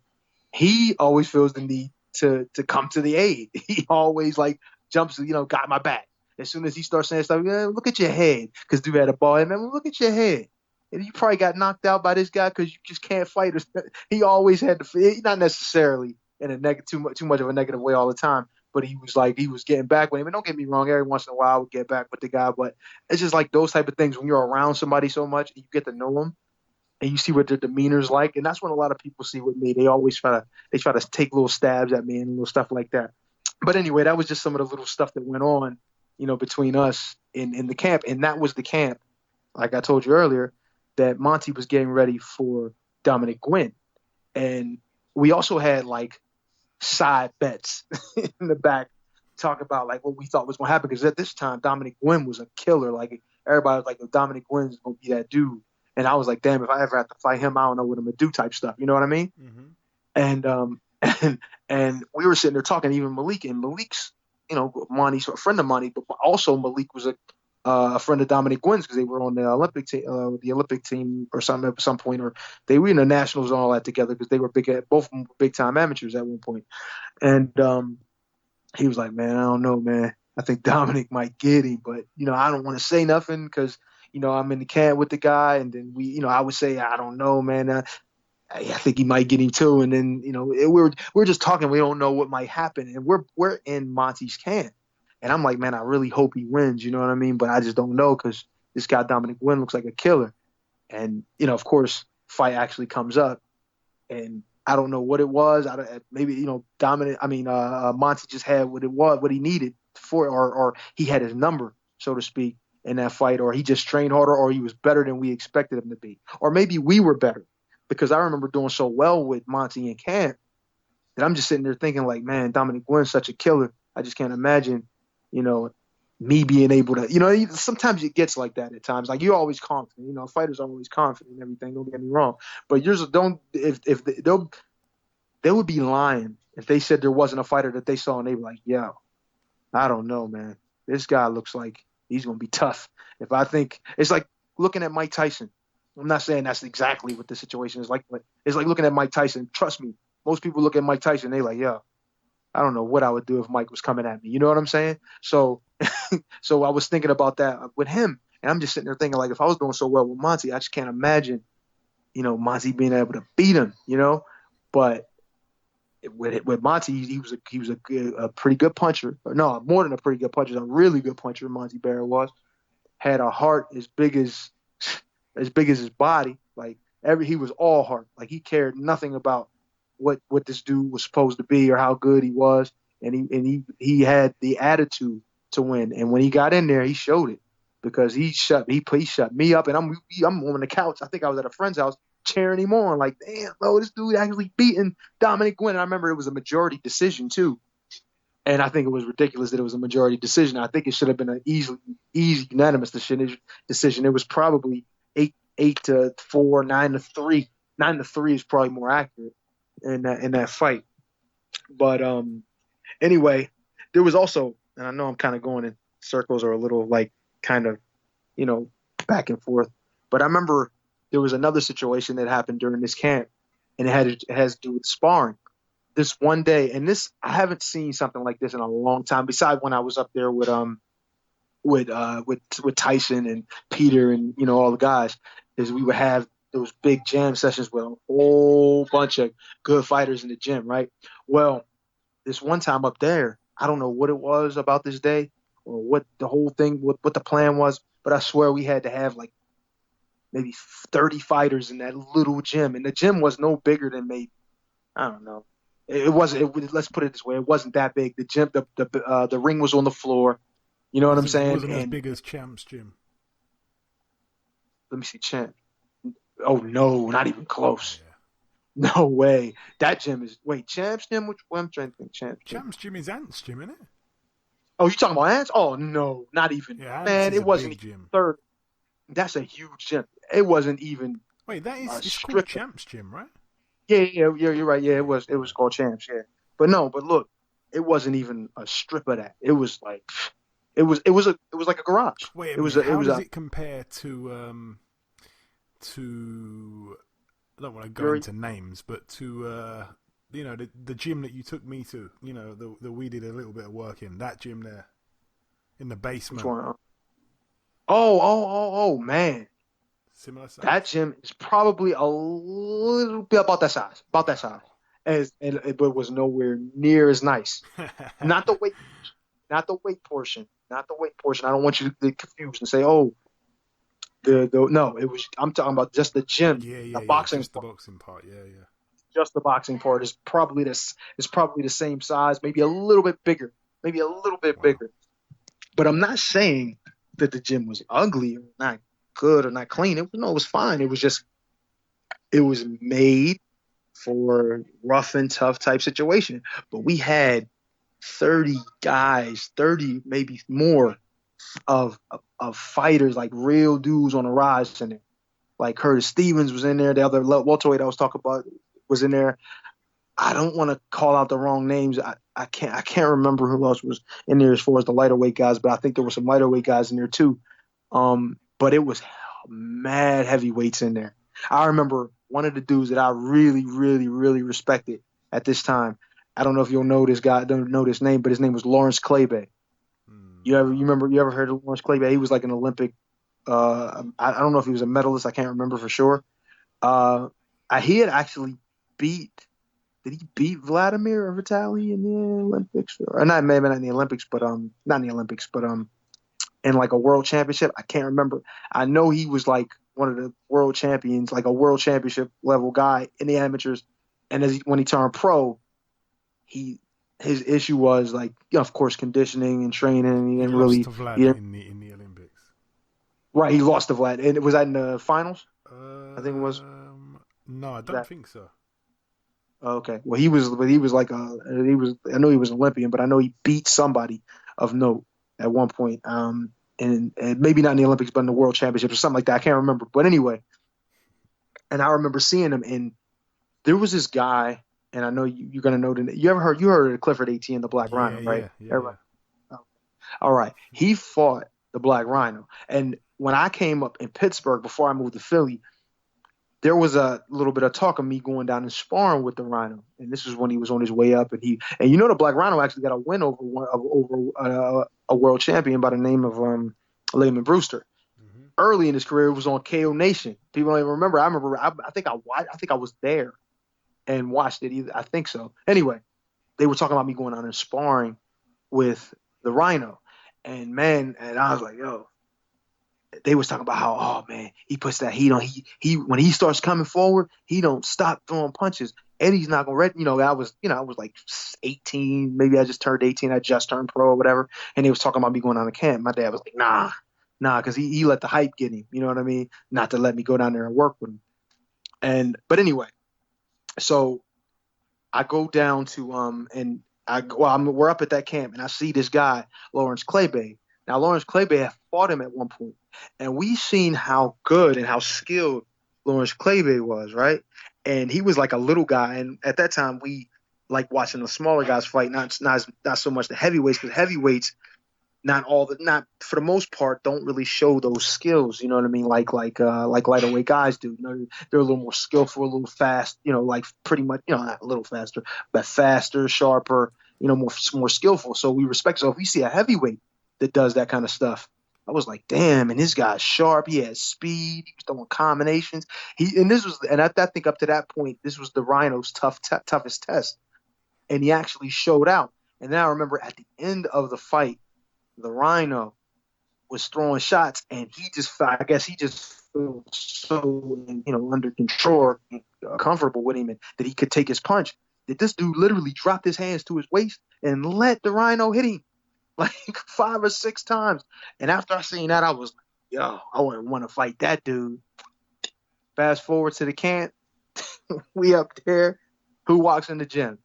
He always feels the need to come to the aid. He always like jumps, got my back. As soon as he starts saying stuff, look at your head, because dude had a ball. Man, look at your head. And you probably got knocked out by this guy because you just can't fight. He always had to, not necessarily in a too much of a negative way all the time, but he was getting back with him. And don't get me wrong, every once in a while I would get back with the guy, but it's just like those type of things when you're around somebody so much and you get to know them. And you see what their demeanor's like, and that's what a lot of people see with me. They always try to take little stabs at me and little stuff like that. But anyway, that was just some of the little stuff that went on, between us in the camp. And that was the camp, like I told you earlier, that Monty was getting ready for Dominic Gwynn. And we also had like side bets in the back, talk about like what we thought was going to happen. Because at this time, Dominic Gwynn was a killer. Like everybody was like, Dominic Gwynn is going to be that dude. And I was like, damn, if I ever have to fight him, I don't know what I'm going to do type stuff. You know what I mean? Mm-hmm. And we were sitting there talking, even Malik. And Malik's, Monty's a friend of Monty, but also Malik was a friend of Dominic Gwynn's because they were on the Olympic team or something at some point. Or they were in the nationals and all that together because they were both big-time amateurs at one point. And he was like, man, I don't know, man. I think Dominic might get him, but, I don't want to say nothing because – I'm in the camp with the guy, and then I would say, I don't know, man. I think he might get him too. And then, we're just talking. We don't know what might happen, and we're in Monty's camp, and I'm like, man, I really hope he wins. You know what I mean? But I just don't know because this guy Dominic Gwynn looks like a killer, and of course, fight actually comes up, and I don't know what it was. Maybe Monty just had what he needed for, or he had his number, so to speak, in that fight, or he just trained harder, or he was better than we expected him to be. Or maybe we were better, because I remember doing so well with Monty in camp that I'm just sitting there thinking like, man, Dominic Gwynn's such a killer. I just can't imagine, me being able to, sometimes it gets like that at times. Like you're always confident, fighters are always confident in everything. Don't get me wrong, but they would be lying if they said there wasn't a fighter that they saw and they were like, yo, I don't know, man. This guy looks like he's going to be tough. If I think it's like looking at Mike Tyson. I'm not saying that's exactly what the situation is like, but it's like looking at Mike Tyson. Trust me, most people look at Mike Tyson, they like, yo, I don't know what I would do if Mike was coming at me. You know what I'm saying? So, so I was thinking about that with him, and I'm just sitting there thinking like, if I was doing so well with Monty, I just can't imagine, Monty being able to beat him, but with Monty, he was a pretty good puncher. No, more than a pretty good puncher, a really good puncher. Monte Barrett had a heart as big as his body. Like he was all heart. Like he cared nothing about what this dude was supposed to be or how good he was, and he had the attitude to win. And when he got in there, he showed it because he shut me up, and I'm on the couch. I think I was at a friend's house cheering him on, like, damn, bro, this dude actually beating Dominic Gwynn. And I remember it was a majority decision too, and I think it was ridiculous that it was a majority decision. I think it should have been an easy unanimous decision. It was probably 8-4, 9-3. 9-3 is probably more accurate in that fight. But anyway, there was also, and I know I'm kind of going in circles or a little like kind of back and forth, but I remember there was another situation that happened during this camp, and it has to do with sparring. This one day, and I haven't seen something like this in a long time. Besides when I was up there with Tyson and Peter and all the guys, is we would have those big jam sessions with a whole bunch of good fighters in the gym, right? Well, this one time up there, I don't know what it was about this day or what the whole thing, what the plan was, but I swear we had to have like maybe 30 fighters in that little gym. And the gym was no bigger than maybe, I don't know. It wasn't, let's put it this way, it wasn't that big. The gym, the ring was on the floor. You know what I'm saying? It wasn't as big as Champ's gym. Let me see, Champ. Oh, no, not even close. Yeah. No way. That gym is, Champ's gym? Which one? I'm trying to think. Champ's gym is Ant's gym, isn't it? Oh, you talking about Ant's? Oh, no, not even. Yeah, man, it wasn't even third. That's a huge gym. It wasn't even. Wait, it's called Champ's gym, right? Yeah, you're right. Yeah, it was called Champs. Yeah, but look, it wasn't even a strip of that. It was like, it was like a garage. Wait, how does it compare to I don't want to go into names, but to the gym that you took me to, that we did a little bit of work in, that gym there in the basement. Which one? Oh, man. Similar size? That gym is probably a little bit about that size. But it was nowhere near as nice. Not the weight portion. I don't want you to get confused and say, oh, no, it was. I'm talking about just the gym. Yeah, the boxing. Just the boxing part. Yeah. Just the boxing part is probably the same size, maybe a little bit bigger, But I'm not saying that the gym was ugly or not good or not clean. It was fine. It was made for rough and tough type situation. But we had 30 guys, 30 maybe more of fighters, like real dudes on the rise in there. Like Curtis Stevens was in there. The other welterweight I was talking about was in there. I don't want to call out the wrong names. I can't remember who else was in there as far as the lighter weight guys, but I think there were some lighter weight guys in there too. But it was mad heavyweights in there. I remember one of the dudes that I really, really, really respected at this time. I don't know if you'll know this guy, don't know this name, but his name was Lawrence Claybay. You ever heard of Lawrence Claybay? He was like an Olympic. I don't know if he was a medalist. I can't remember for sure. He had actually beat. Did he beat Vladimir or Vitaly in the Olympics? Or not, maybe not in the Olympics, but not in the Olympics, but in like a world championship. I can't remember. I know he was like one of the world champions, like a world championship level guy in the amateurs. And when he turned pro, his issue was like, of course, conditioning and training. He didn't really. Lost to Vlad in the Olympics. Right, he lost to Vlad, and was that in the finals? I think it was. No, I don't think so. Okay, well, he was like I know he was an Olympian, but I know he beat somebody of note at one point. And maybe not in the Olympics, but in the World Championships or something like that. I can't remember, but anyway. And I remember seeing him, and there was this guy, and I know you're gonna know the. You heard of Clifford ATN, the Black Rhino, right? Yeah. Everybody. Oh. All right, he fought the Black Rhino, and when I came up in Pittsburgh before I moved to Philly, there was a little bit of talk of me going down and sparring with the Rhino, and this was when he was on his way up, and the Black Rhino actually got a win over a world champion by the name of Layman Brewster early in his career, it was on KO Nation. People don't even remember. I think I was there and watched it. I think so. Anyway, they were talking about me going out and sparring with the Rhino, and I was like, yo. They was talking about how, oh man, he puts that heat on. He when he starts coming forward, he don't stop throwing punches. Eddie's not gonna I was like 18, maybe I just turned 18, I just turned pro or whatever, and they was talking about me going on a camp. My dad was like, nah, because he let the hype get him, you know what I mean? Not to let me go down there and work with him. But anyway, so I go down to we're up at that camp and I see this guy, Lawrence Claybay. Now Lawrence Claybay had fought him at one point, and we seen how good and how skilled Lawrence Claybay was, right? And he was like a little guy, and at that time we like watching the smaller guys fight, not so much the heavyweights, because heavyweights not for the most part don't really show those skills, you know what I mean? Like lighterweight guys do. You know, they're a little more skillful, a little fast, you know, like pretty much, you know, not a little faster, but faster, sharper, you know, more skillful. So we respect. So if we see a heavyweight that does that kind of stuff, I was like, damn, and this guy's sharp. He has speed. He was throwing combinations. I think up to that point, this was the Rhino's toughest test, and he actually showed out. And then I remember at the end of the fight, the Rhino was throwing shots, and I guess he just felt so, you know, under control, comfortable with him, and that he could take his punch. That this dude literally dropped his hands to his waist and let the Rhino hit him like 5 or 6 times. And after I seen that, I was like, yo, I wouldn't want to fight that dude. Fast forward to the camp. We up there. Who walks in the gym?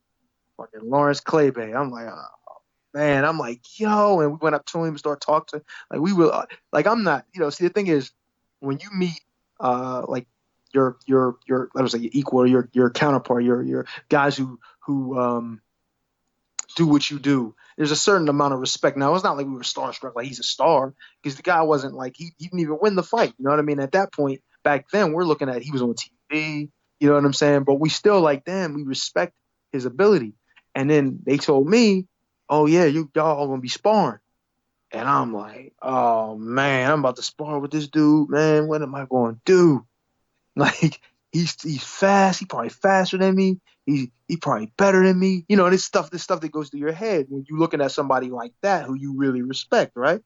Fucking Lawrence Claybay. I'm like, oh, man. I'm like, yo. And we went up to him and started talking to him. Like, we were, like, I'm not, you know, see, the thing is, when you meet, like, your let me say, your equal, your counterpart, your guys who do what you do, there's a certain amount of respect. Now, it's not like we were starstruck, like he's a star, because the guy wasn't like, he didn't even win the fight. You know what I mean? At that point, back then, we're looking at, he was on TV, you know what I'm saying? But we still like, damn, we respect his ability. And then they told me, oh yeah, y'all gonna be sparring. And I'm like, oh man, I'm about to spar with this dude, man. What am I going to do? Like, he's fast. He probably faster than me. He probably better than me. You know, this stuff that goes through your head when you're looking at somebody like that who you really respect, right?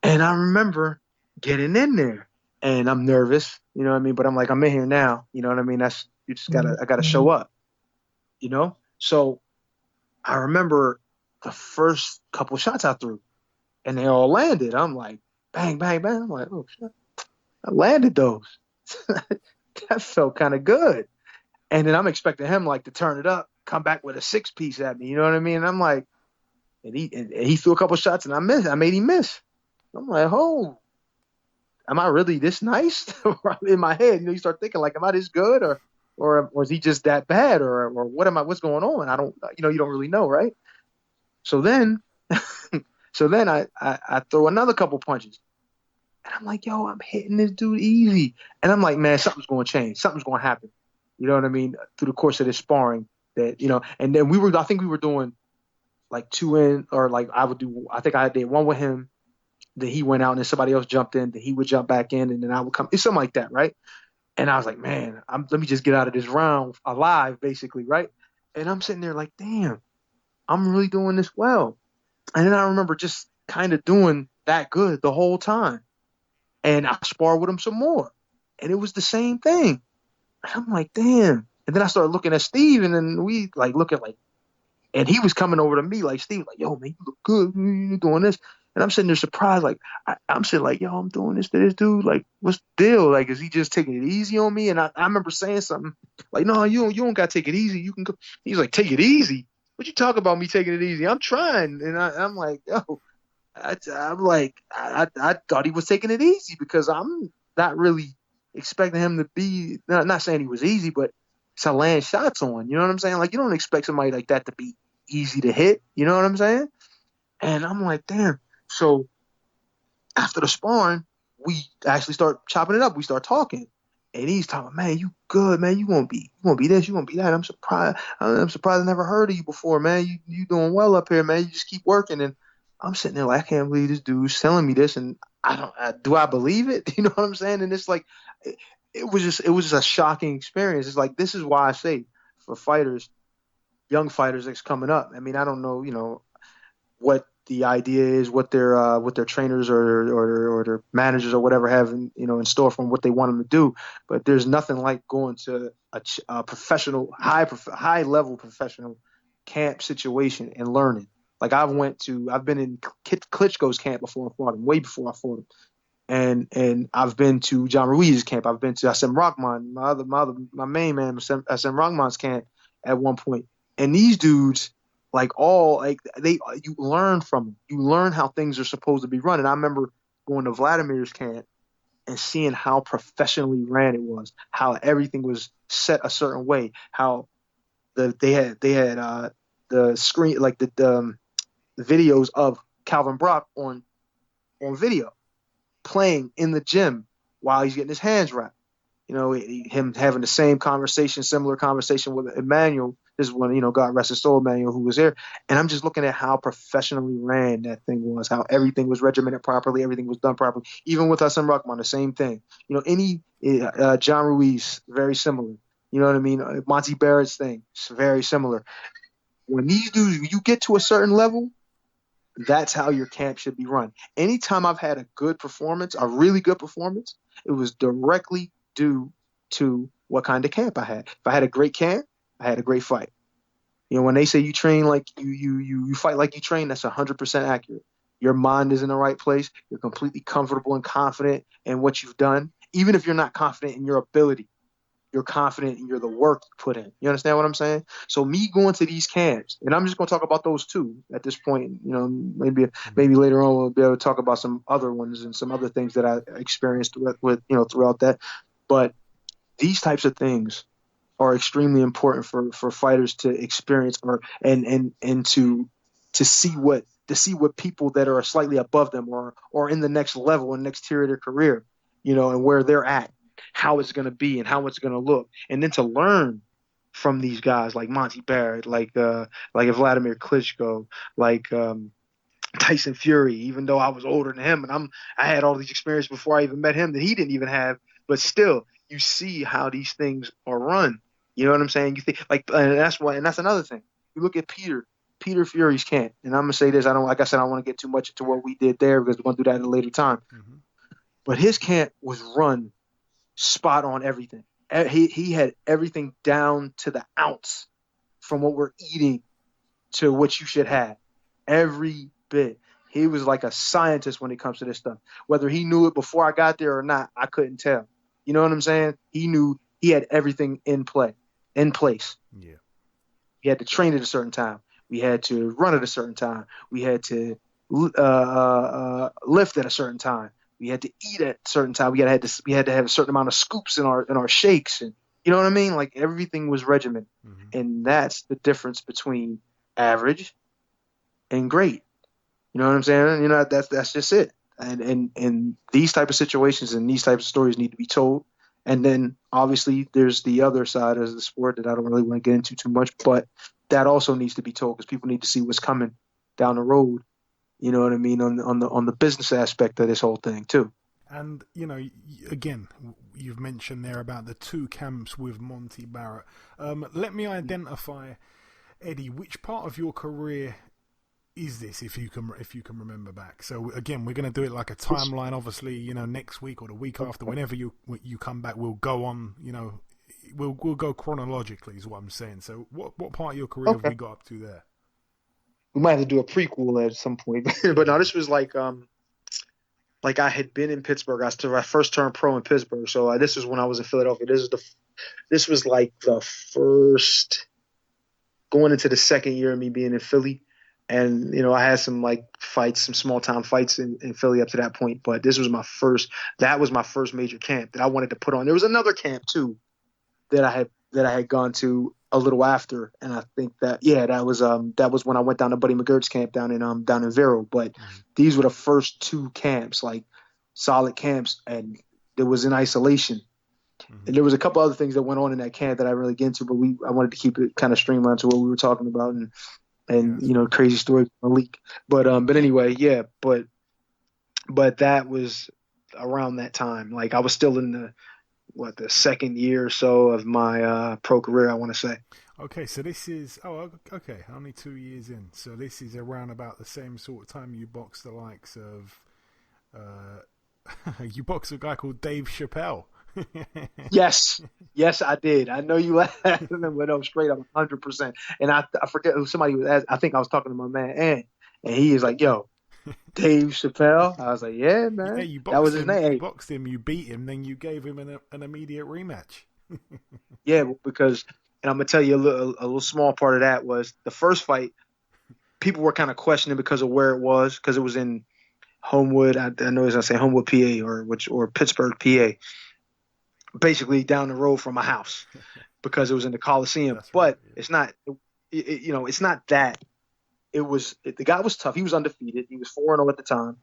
And I remember getting in there, and I'm nervous, you know what I mean? But I'm like, I'm in here now, you know what I mean? I gotta show up, you know? So I remember the first couple shots I threw, and they all landed. I'm like, bang, bang, bang. I'm like, oh shit, I landed those. That felt kind of good. And then I'm expecting him like to turn it up, come back with a 6-piece at me. You know what I mean? And I'm like, and he threw a couple shots and I missed. I made him miss. I'm like, oh, am I really this nice? In my head, you know, you start thinking like, am I this good, or was he just that bad, or what's going on? I don't, you know, you don't really know, right? So then, I throw another couple punches. And I'm like, yo, I'm hitting this dude easy. And I'm like, man, something's going to change. Something's going to happen. You know what I mean? Through the course of this sparring, that, you know, and then I think we were doing like 2 in, or like I think I did 1 with him. Then he went out and then somebody else jumped in. Then he would jump back in and then I would come. It's something like that, right? And I was like, man, let me just get out of this round alive, basically, right? And I'm sitting there like, damn, I'm really doing this well. And then I remember just kind of doing that good the whole time. And I sparred with him some more. And it was the same thing. And I'm like, damn. And then I started looking at Steve, and then we like look at like, and he was coming over to me like, Steve, like, yo, man, you look good. You're doing this. And I'm sitting there surprised. Like, I'm sitting like, yo, I'm doing this to this dude. Like, what's the deal? Like, is he just taking it easy on me? And I remember saying something like, no, you don't got to take it easy. You can go. He's like, take it easy? What you talk about me taking it easy? I'm trying. And I'm like, yo. I'm like, I thought he was taking it easy because I'm not really expecting him to be, not saying he was easy, but to land shots on. You know what I'm saying? Like, you don't expect somebody like that to be easy to hit. You know what I'm saying? And I'm like, damn. So after the sparring, we actually start chopping it up. We start talking. And he's talking, man, you good, man. You won't be this, you won't be that. I'm surprised I never heard of you before, man. You doing well up here, man. You just keep working. And I'm sitting there like, I can't believe this dude's telling me this, and do I believe it? You know what I'm saying? And it's like, it was just a shocking experience. It's like, this is why I say for fighters, young fighters that's coming up. I mean, I don't know, what the idea is, what their trainers or their managers or whatever have in store from what they want them to do. But there's nothing like going to a professional, high level professional camp situation and learning. Like I've been in Klitschko's camp before I fought him, way before I fought him. And I've been to John Ruiz's camp. I've been to Hassan Rahman, my main man, Hassan Rahman's camp at one point. And these dudes, you learn from them. You learn how things are supposed to be run. And I remember going to Vladimir's camp and seeing how professionally ran it was, how everything was set a certain way, how they had the screen, like the videos of Calvin Brock on video, playing in the gym while he's getting his hands wrapped. Him having the similar conversation with Emmanuel. This is when, God rest his soul, Emmanuel, who was there. And I'm just looking at how professionally ran that thing was, how everything was regimented properly, everything was done properly. Even with Hassan Rahman, the same thing. John Ruiz, very similar. You know what I mean? Monte Barrett's thing, it's very similar. When these dudes, you get to a certain level, that's how your camp should be run. Anytime I've had a good performance, a really good performance, it was directly due to what kind of camp I had. If I had a great camp, I had a great fight. When they say you train like you fight like you train, that's 100% accurate. Your mind is in the right place. You're completely comfortable and confident in what you've done. Even if you're not confident in your ability, you're confident in the work you put in. You understand what I'm saying? So me going to these camps, and I'm just going to talk about those two at this point. Maybe later on we'll be able to talk about some other ones and some other things that I experienced with throughout that. But these types of things are extremely important for fighters to experience and to see what people that are slightly above them or in the next level and next tier of their career, and where they're at, how it's going to be and how it's going to look. And then to learn from these guys like Monte Barrett, like Vladimir Klitschko, like Tyson Fury, even though I was older than him and I had all these experiences before I even met him that he didn't even have, but still you see how these things are run. You know what I'm saying? You think and that's another thing. You look at Peter Fury's camp, and I'm gonna say this. I don't want to get too much into what we did there because we're gonna do that at a later time. Mm-hmm. But his camp was run spot on everything. He had everything down to the ounce, from what we're eating to what you should have. Every bit. He was like a scientist when it comes to this stuff. Whether he knew it before I got there or not, I couldn't tell. You know what I'm saying? He knew he had everything in place. Yeah. We had to train at a certain time. We had to run at a certain time. We had to lift at a certain time. We had to eat at a certain time. We had to have a certain amount of scoops in our shakes, and you know what I mean. Like everything was regimented, and that's the difference between average and great. You know what I'm saying? That's just it. And these type of situations and these types of stories need to be told. And then obviously there's the other side of the sport that I don't really want to get into too much, but that also needs to be told because people need to see what's coming down the road. You know what I mean? On the business aspect of this whole thing too. And, again, you've mentioned there about the two camps with Monte Barrett. Let me identify, Eddie, which part of your career is this, if you can remember back? So again, we're going to do it like a timeline. Obviously, next week or the week after, whenever you come back, we'll go on. We'll go chronologically, is what I'm saying. So what part of your career have we got up to there? We might have to do a prequel at some point, but no, this was like I had been in Pittsburgh. I first turned pro in Pittsburgh, so this was when I was in Philadelphia. This was like the first going into the second year of me being in Philly. And, I had some fights, some small town fights in Philly up to that point. But that was my first major camp that I wanted to put on. There was another camp too that I had gone to a little after. And I think that was when I went down to Buddy McGirt's camp down in Vero. But these were the first two camps, like solid camps. And it was in isolation. And there was a couple other things that went on in that camp that I really get into, but I wanted to keep it kind of streamlined to what we were talking about. And crazy story from a leak. But anyway, yeah. But but that was around that time. Like I was still in the second year or so of my pro career, I want to say. Okay, so this is okay. Only 2 years in, so this is around about the same sort of time you boxed the likes of. You boxed a guy called Dave Chappelle. Yes, I did. I know you laughed, but no, straight up, 100%. And I forget who somebody was. I think I was talking to my man Ant, and he is like, "Yo, Dave Chappelle." I was like, "Yeah, man, Yeah, you boxed that was his him. name." You boxed him. You beat him. Then you gave him an immediate rematch. Yeah, because, and I'm gonna tell you a little small part of that was the first fight. People were kind of questioning because of where it was, because it was in Homewood. I know as I say Homewood, PA, or Pittsburgh, PA, basically down the road from my house, because it was in the Coliseum. That's but right, yeah. it's not, it's not that. The guy was tough. He was undefeated. He was 4-0 at the time,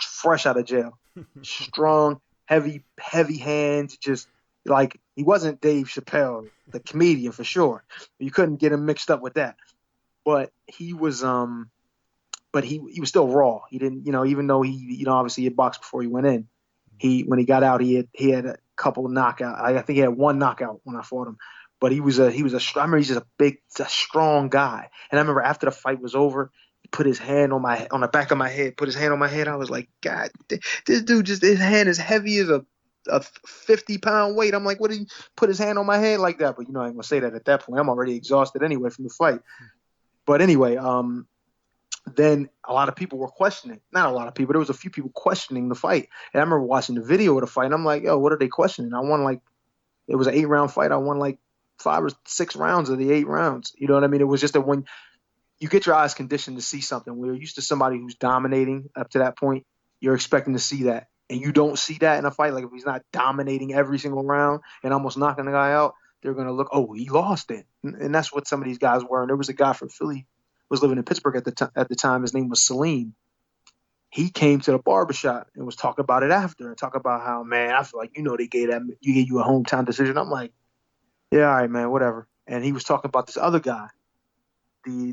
fresh out of jail, strong, heavy hands. Just like he wasn't Dave Chappelle, the comedian for sure. You couldn't get him mixed up with that. But he was he was still raw. He didn't, even though he, obviously he had boxed before he went in. When he got out, he had a couple of knockouts. I think he had one knockout when I fought him. But I remember he's just a strong guy. And I remember after the fight was over, he put his hand on the back of my head, put his hand on my head. I was like, God, this dude his hand is heavy as a 50-pound weight. I'm like, what did he put his hand on my head like that? But I ain't gonna say that at that point. I'm already exhausted anyway from the fight. But anyway, then a lot of people were questioning. Not a lot of people. There was a few people questioning the fight. And I remember watching the video of the fight, and I'm like, yo, what are they questioning? I won it was an 8-round fight. I won 5 or 6 rounds of the 8 rounds. You know what I mean? It was just that when you get your eyes conditioned to see something, where you're used to somebody who's dominating up to that point, you're expecting to see that. And you don't see that in a fight. Like if he's not dominating every single round and almost knocking the guy out, they're going to look, oh, he lost it. And that's what some of these guys were. And there was a guy from Philly, was living in Pittsburgh at the time. His name was Salim. He came to the barbershop and was talking about it after, and talk about how, man, I feel like, they gave you a hometown decision. I'm like, yeah, all right, man, whatever. And he was talking about this other guy,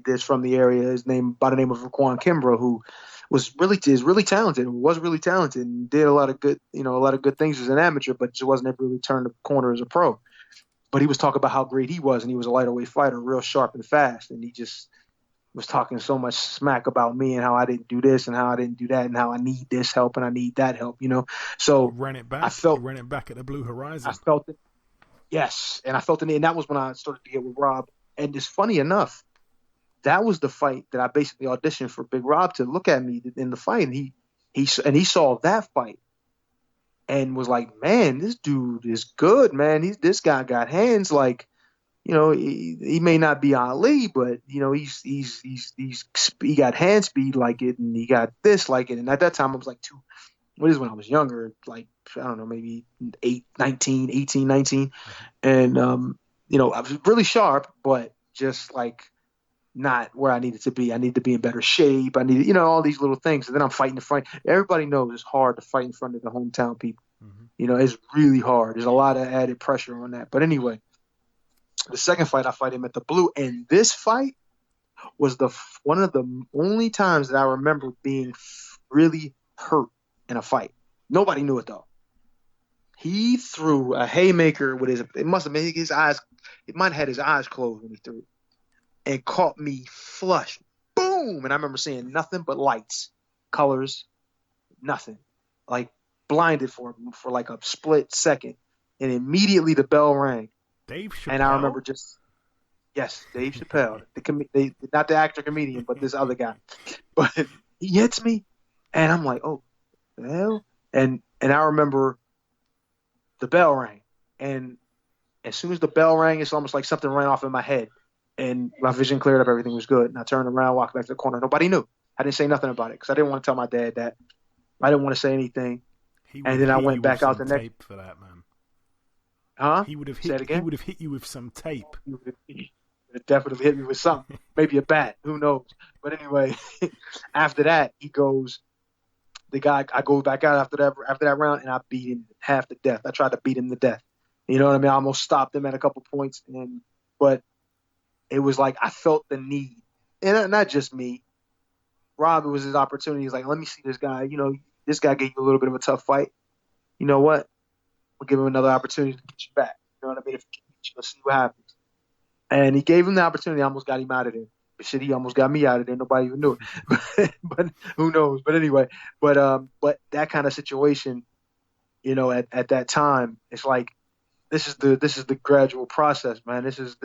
that's from the area, by the name of Raquan Kimbrough, who is really talented, and did a lot of good things as an amateur, but just wasn't able to really turn the corner as a pro. But he was talking about how great he was, and he was a lightweight fighter, real sharp and fast, and he just was talking so much smack about me and how I didn't do this and how I didn't do that and how I need this help and I need that help, So ran it back. Ran it back at the Blue Horizon. I felt it. Yes, and I felt it, and that was when I started to get with Rob. And it's funny enough, that was the fight that I basically auditioned for Big Rob to look at me in the fight, and he saw that fight and was like, man, this dude is good, man. This guy got hands like. He may not be Ali, but he got hand speed like it, and he got this like it. And at that time, I was like what is when I was younger, like I don't know, maybe 18, 19, and I was really sharp, but just like not where I needed to be. I needed to be in better shape. I needed, all these little things. And then I'm fighting in front. Everybody knows it's hard to fight in front of the hometown people. Mm-hmm. It's really hard. There's a lot of added pressure on that. But anyway. The second fight, I fight him at the Blue, and this fight was one of the only times that I remember being really hurt in a fight. Nobody knew it though. He threw a haymaker with it must have been his eyes. It might have had his eyes closed when he threw it, and caught me flush. Boom! And I remember seeing nothing but lights, colors, nothing. Like blinded for like a split second, and immediately the bell rang. Dave Chappelle. And I remember Dave Chappelle, not the actor comedian, but this other guy. But he hits me, and I'm like, oh, the hell? And I remember the bell rang, and as soon as the bell rang, it's almost like something ran off in my head, and my vision cleared up. Everything was good, and I turned around, walked back to the corner. Nobody knew. I didn't say nothing about it because I didn't want to tell my dad that. I didn't want to say anything. And then I went back out the next. Tape for that, man. Huh? He would have hit you with some tape. He would have definitely hit me with something. Maybe a bat. Who knows? But anyway, after that, I go back out after that round, and I beat him half to death. I tried to beat him to death. You know what I mean? I almost stopped him at a couple points, but it was like I felt the need, and not just me. Rob, it was his opportunity. He's like, let me see this guy. this guy gave you a little bit of a tough fight. You know what? We'll give him another opportunity to get you back. You know what I mean? If he can beat you, let's see what happens. And he gave him the opportunity. I almost got him out of there. Shit, he almost got me out of there. Nobody even knew it. But who knows? But anyway, but that kind of situation, you know, at that time, it's like this is the gradual process, man. This is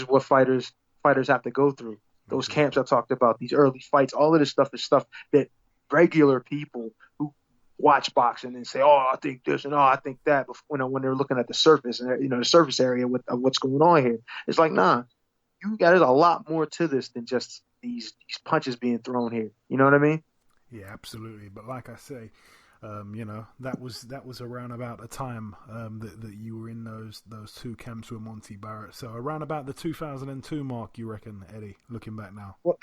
what fighters have to go through. Those camps I talked about, these early fights, all of this stuff is stuff that regular people who watch boxing and say, "Oh, I think this," and "Oh, I think that," when they're looking at the surface and, you know, the surface area of what's going on here, it's like, nah, there's a lot more to this than just these punches being thrown here. You know what I mean? Yeah, absolutely. But like I say, you know, that was around about the time that you were in those two camps with Monte Barrett. So around about the 2002 mark, you reckon, Eddie? Looking back now, well,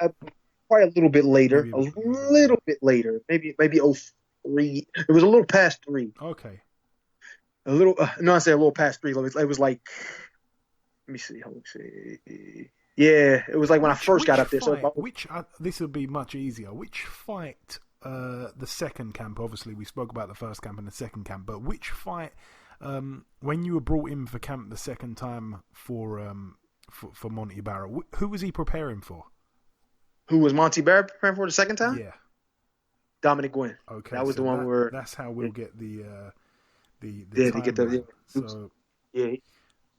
probably a little bit later, bit later, maybe 03. It was a little past 3. Okay. A little, no, I say a little past 3. It was like, let me see. Yeah, it was like when I first got up there. So this would be much easier. Which fight? The second camp, obviously we spoke about the first camp and the second camp, but which fight, when you were brought in for camp the second time for Monte Barrett, who was he preparing for? Who was Monte Barrett preparing for the second time? Yeah, Dominic Gwynn. Okay, that was the one where that's how we'll get the to get the so yeah,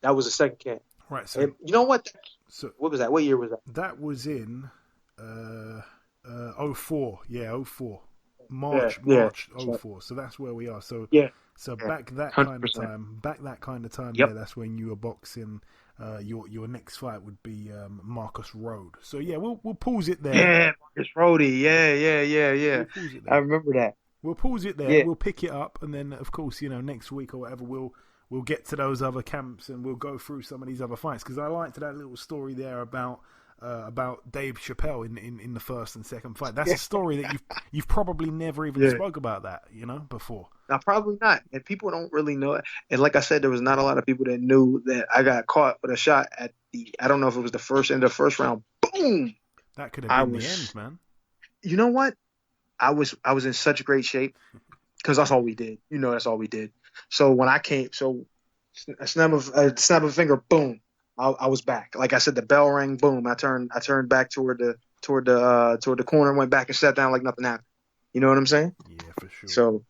that was the second camp. Right. So and you know what? So what was that? What year was that? That was in 04. Yeah, 04. March 04. So that's where we are. So back that 100%. kind of time. Yep. Yeah, that's when you were boxing. Your next fight would be Marcus Road. So yeah, we'll pause it there. Yeah, Marcus Rody. Yeah. I remember that. We'll pause it there. Yeah. We'll pick it up, and then of course, you know, next week or whatever, we'll get to those other camps and we'll go through some of these other fights, because I liked that little story there about Dave Chappelle in the first and second fight. That's a story that you've probably never even spoke about that, you know, before. Now, probably not, and people don't really know it. And like I said, there was not a lot of people that knew that I got caught with a shot at I don't know if it was in the first round. Boom! That could have been the end, man. You know what? I was in such great shape because that's all we did. You know, that's all we did. So when I came, a snap of a finger, boom, I was back. Like I said, the bell rang, boom. I turned back toward the corner, went back and sat down like nothing happened. You know what I'm saying? Yeah, for sure. So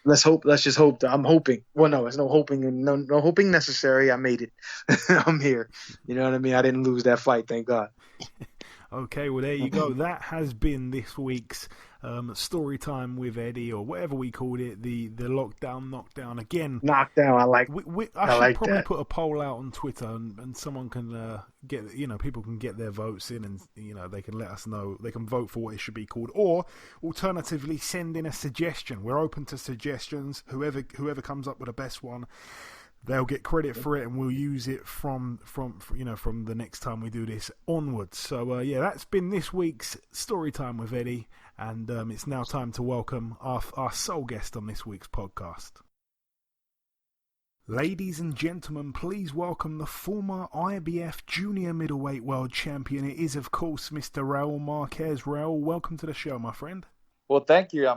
let's just hope. I'm hoping. Well, no, there's no hoping and no hoping necessary. I made it. I'm here. You know what I mean? I didn't lose that fight, thank God. Okay, well, there you go. That has been this week's story time with Eddie, or whatever we called it, the lockdown knockdown. Again, knockdown. I like. I should probably put a poll out on Twitter, and someone can people can get their votes in, and they can let us know. They can vote for what it should be called, or alternatively send in a suggestion. We're open to suggestions. Whoever comes up with the best one, they'll get credit for it, and we'll use it from the next time we do this onwards. So that's been this week's story time with Eddie, and it's now time to welcome our sole guest on this week's podcast. Ladies and gentlemen, please welcome the former IBF Junior-Middleweight World Champion. It is, of course, Mr. Raul Marquez. Raul, welcome to the show, my friend. Well, thank you.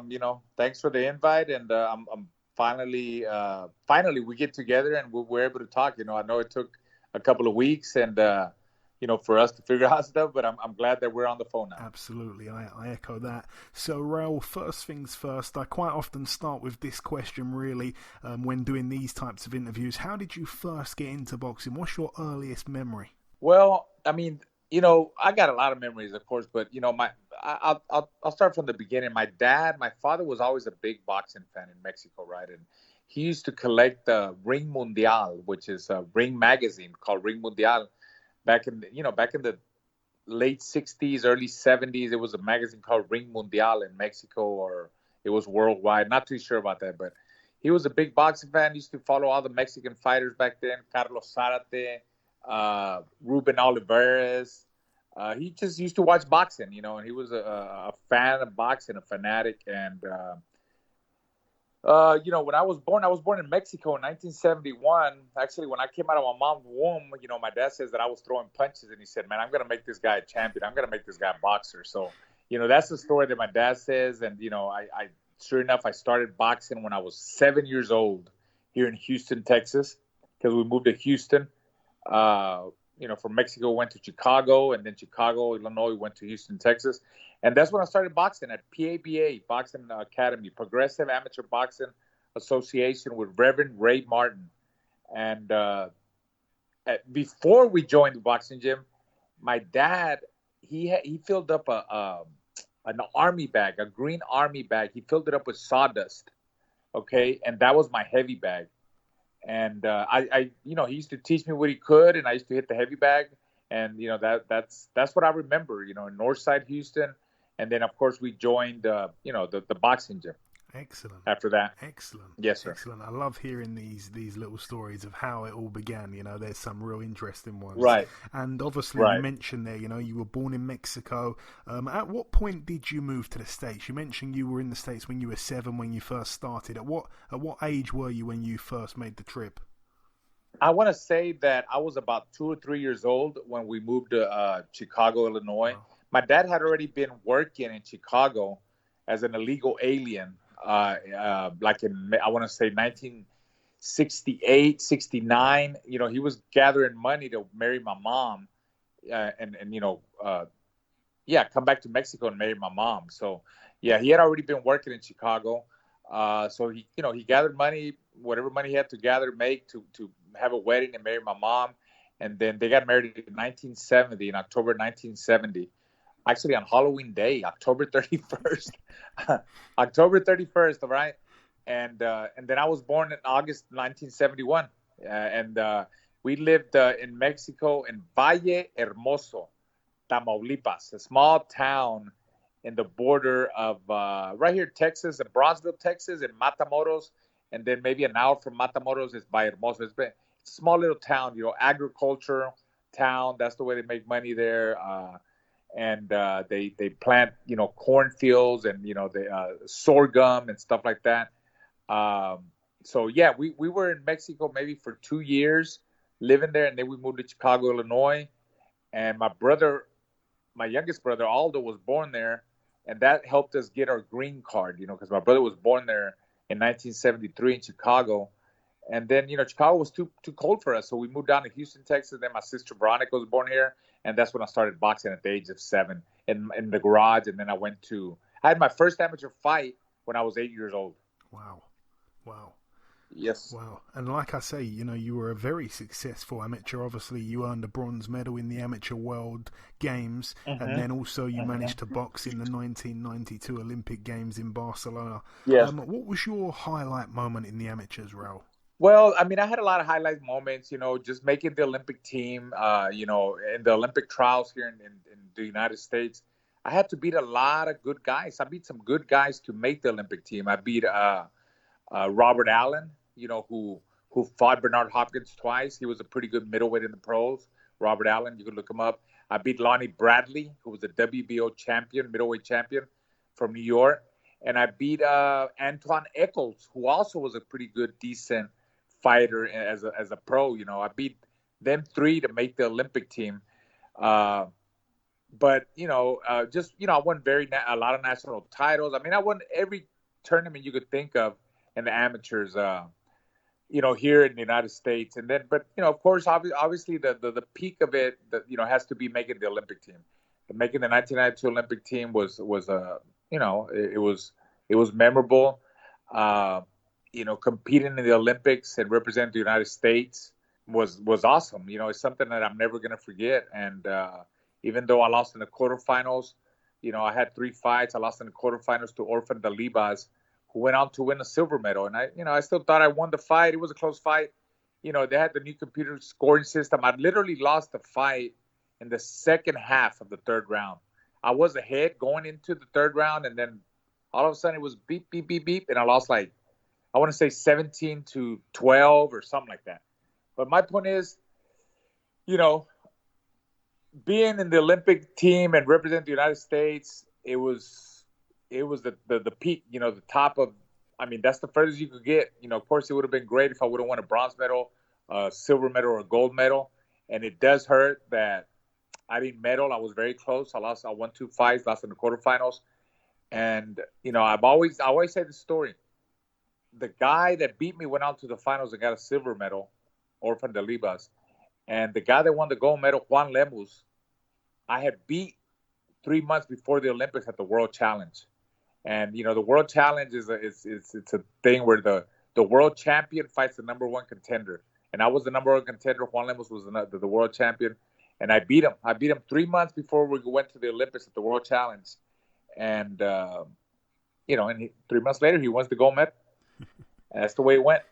Thanks for the invite, and I'm finally we get together and we're able to talk. I know it took a couple of weeks and for us to figure out stuff, but I'm glad that we're on the phone now. Absolutely, I echo that. So Raul, first things first, I quite often start with this question really when doing these types of interviews. How did you first get into boxing? What's your earliest memory? Well, I got a lot of memories, of course, but I'll start from the beginning. My father was always a big boxing fan in Mexico, right? And he used to collect the Ring Mundial, which is a ring magazine called Ring Mundial. Back in the late 60s, early 70s, it was a magazine called Ring Mundial in Mexico, or it was worldwide. Not too sure about that, but he was a big boxing fan. He used to follow all the Mexican fighters back then, Carlos Zarate, Ruben Olivares. He just used to watch boxing, and he was a fan of boxing, a fanatic. And, when I was born in Mexico in 1971. Actually, when I came out of my mom's womb, my dad says that I was throwing punches, and he said, man, I'm going to make this guy a champion. I'm going to make this guy a boxer. So, that's the story that my dad says. And, I sure enough, I started boxing when I was 7 years old here in Houston, Texas, because we moved to Houston. From Mexico, went to Chicago, and then Chicago, Illinois, went to Houston, Texas. And that's when I started boxing at PABA, Boxing Academy, Progressive Amateur Boxing Association with Reverend Ray Martin. And before we joined the boxing gym, my dad, he filled up an army bag, a green army bag. He filled it up with sawdust, okay? And that was my heavy bag. And he used to teach me what he could, and I used to hit the heavy bag. And, that's what I remember, in Northside Houston. And then, of course, we joined, the boxing gym. Excellent. After that. Excellent. Yes, sir. Excellent. I love hearing these little stories of how it all began. There's some real interesting ones. Right. And obviously you mentioned there, you were born in Mexico. At what point did you move to the States? You mentioned you were in the States when you were 7 when you first started. At what age were you when you first made the trip? I want to say that I was about 2 or 3 years old when we moved to Chicago, Illinois. Wow. My dad had already been working in Chicago as an illegal alien. Like in, I want to say 1968, 69, he was gathering money to marry my mom and come back to Mexico and marry my mom. So, yeah, he had already been working in Chicago. So he gathered money, whatever money he had to gather, make to have a wedding and marry my mom. And then they got married in 1970, in October 1970. Actually, on Halloween Day, October 31st. October 31st, all right? And then I was born in August 1971. We lived in Mexico in Valle Hermoso, Tamaulipas, a small town in the border of right here, Texas, in Bronzeville, Texas, in Matamoros. And then maybe an hour from Matamoros is Valle Hermoso. It's a small little town, agriculture town. That's the way they make money there. And they plant, cornfields and, the sorghum and stuff like that. So, yeah, we were in Mexico maybe for 2 years living there. And then we moved to Chicago, Illinois. And my youngest brother, Aldo, was born there. And that helped us get our green card, because my brother was born there in 1973 in Chicago. And then, Chicago was too cold for us. So we moved down to Houston, Texas. Then my sister Veronica was born here. And that's when I started boxing at the age of 7 in the garage. And then I had my first amateur fight when I was 8 years old. Wow. Yes. Wow. And like I say, you were a very successful amateur. Obviously, you earned a bronze medal in the Amateur World Games. Mm-hmm. And then also you managed to box in the 1992 Olympic Games in Barcelona. Yes. What was your highlight moment in the amateurs, Raul? Well, I mean, I had a lot of highlight moments, just making the Olympic team, in the Olympic trials here in the United States. I had to beat a lot of good guys. I beat some good guys to make the Olympic team. I beat Robert Allen, who fought Bernard Hopkins twice. He was a pretty good middleweight in the pros. Robert Allen, you could look him up. I beat Lonnie Bradley, who was a WBO champion, middleweight champion from New York. And I beat Antoine Eccles, who also was a pretty good, decent fighter as a pro. I beat them 3 to make the Olympic team. But I won a lot of national titles. I mean, I won every tournament you could think of in the amateurs, here in the United States. And then, but of course, obviously the peak of it, has to be making the Olympic team. Making the 1992 Olympic team was it was memorable. Competing in the Olympics and representing the United States was awesome. It's something that I'm never going to forget. And even though I lost in the quarterfinals, I had 3 fights. I lost in the quarterfinals to Orphan Dalibas, who went on to win a silver medal. And I still thought I won the fight. It was a close fight. They had the new computer scoring system. I literally lost the fight in the second half of the 3rd round. I was ahead going into the 3rd round, and then all of a sudden it was beep, beep, beep, beep, and I lost I want to say 17-12 or something like that. But my point is, being in the Olympic team and representing the United States, it was the peak, the top of, I mean, that's the furthest you could get. Of course, it would have been great if I would have won a bronze medal, a silver medal, or a gold medal. And it does hurt that I didn't medal. I was very close. I won 2 fights, lost in the quarterfinals. And I always say the story. The guy that beat me went out to the finals and got a silver medal, Orphan de Libas. And the guy that won the gold medal, Juan Lemus, I had beat 3 months before the Olympics at the World Challenge. And the World Challenge is a thing where the world champion fights the number one contender. And I was the number one contender. Juan Lemus was the world champion, and I beat him. I beat him 3 months before we went to the Olympics at the World Challenge. And 3 months later, he wins the gold medal. And that's the way it went.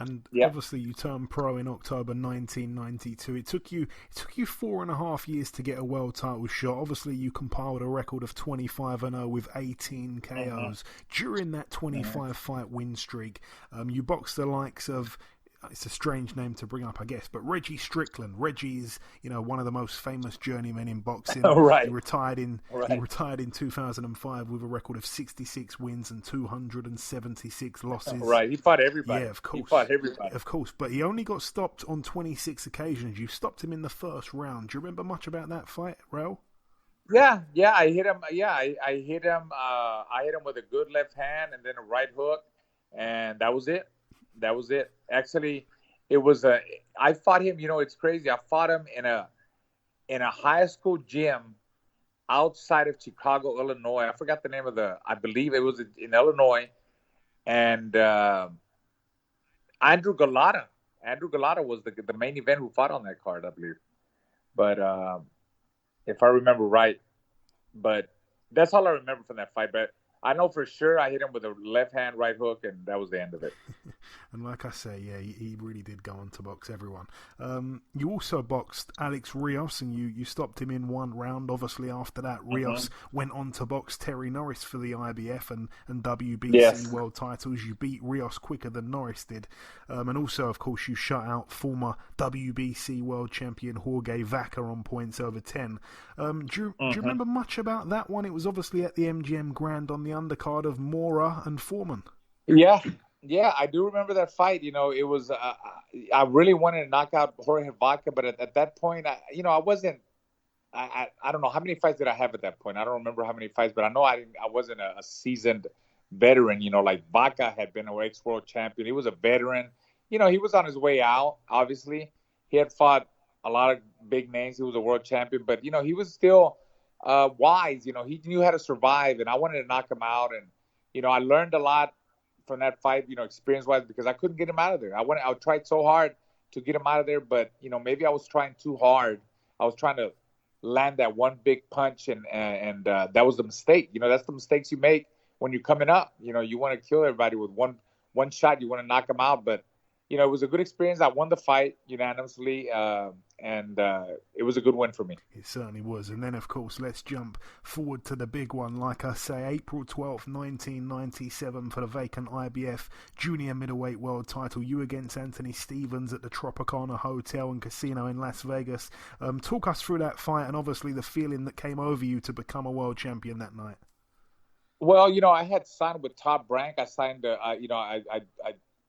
And obviously, you turned pro in October 1992. It took you 4.5 years to get a world title shot. Obviously, you compiled a record of 25-0 with 18 KOs during that 25-fight win streak. You boxed the likes of, it's a strange name to bring up, I guess, but Reggie Strickland. Reggie is, one of the most famous journeymen in boxing. Right. He retired in 2005 with a record of 66 wins and 276 losses. Right. He fought everybody. Yeah, of course. He fought everybody. Of course, but he only got stopped on 26 occasions. You stopped him in the first round. Do you remember much about that fight, Raul? Yeah, I hit him. Yeah, I hit him. I hit him with a good left hand and then a right hook, and that was it. Actually, it was I fought him. It's crazy. I fought him in a high school gym outside of Chicago, Illinois. I forgot the name of I believe it was in Illinois, and Andrew Galata. Andrew Galata was the main event who fought on that card, I believe. But if I remember right, but that's all I remember from that fight. But I know for sure I hit him with a left hand, right hook, and that was the end of it. And like I say, yeah, he really did go on to box everyone. You also boxed Alex Rios, and you stopped him in one round. Obviously, after that, Rios went on to box Terry Norris for the IBF and WBC world titles. You beat Rios quicker than Norris did. And also, of course, you shut out former WBC world champion Jorge Vaca on points over 10. Do you remember much about that one? It was obviously at the MGM Grand on the undercard of Mora and Foreman. Yeah, I do remember that fight. It was I really wanted to knock out Jorge Vaca, but at that point, I wasn't. I don't know how many fights did I have at that point. I don't remember how many fights, but I know I wasn't a seasoned veteran. Like Vaca had been an ex-world champion. He was a veteran. He was on his way out. Obviously, he had fought a lot of big names. He was a world champion, but he was still wise. He knew how to survive, and I wanted to knock him out. And I learned a lot from that fight, experience-wise, because I couldn't get him out of there. I tried so hard to get him out of there, but maybe I was trying too hard. I was trying to land that one big punch, and that was the mistake. That's the mistakes you make when you're coming up. You want to kill everybody with one shot. You want to knock them out, but it was a good experience. I won the fight unanimously, and it was a good win for me. It certainly was. And then, of course, let's jump forward to the big one. Like I say, April 12th, 1997 for the vacant IBF Junior-Middleweight world title. You against Anthony Stevens at the Tropicana Hotel and Casino in Las Vegas. Talk us through that fight and obviously the feeling that came over you to become a world champion that night. Well, I had signed with Top Rank. I signed, I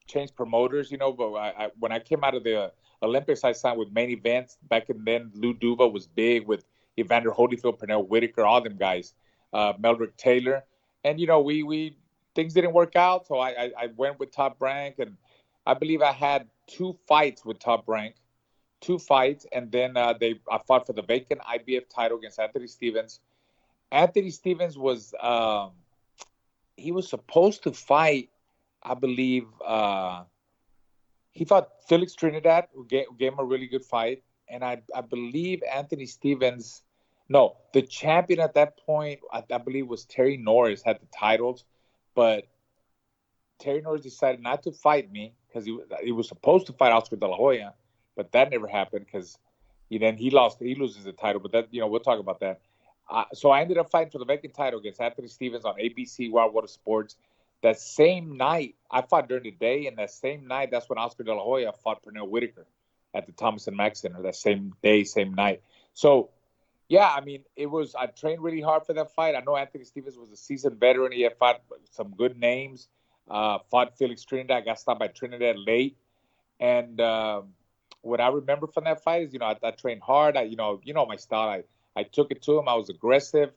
changed promoters, but when I came out of the Olympics, I signed with Main Events. Back then, Lou Duva was big with Evander Holyfield, Pernell Whitaker, all them guys, Meldrick Taylor. And, we things didn't work out, so I went with Top Rank, and I believe I had 2 fights with Top Rank, 2 fights, and then I fought for the vacant IBF title against Anthony Stevens. Anthony Stevens was he was supposed to fight, I believe, he fought Felix Trinidad, who gave him a really good fight. And I believe Anthony Stevens, no, the champion at that point, I believe was Terry Norris, had the titles. But Terry Norris decided not to fight me because he was supposed to fight Oscar De La Hoya. But that never happened because then he loses the title. But that, we'll talk about that. So I ended up fighting for the vacant title against Anthony Stevens on ABC Wild Water Sports. That same night, I fought during the day, and that same night, that's when Oscar De La Hoya fought Pernell Whitaker at the Thomas & Mack Center, that same day, same night. So, yeah, I mean, I trained really hard for that fight. I know Anthony Stevens was a seasoned veteran. He had fought some good names, fought Felix Trinidad, got stopped by Trinidad late. And what I remember from that fight is, I trained hard. My style. I took it to him. I was aggressive.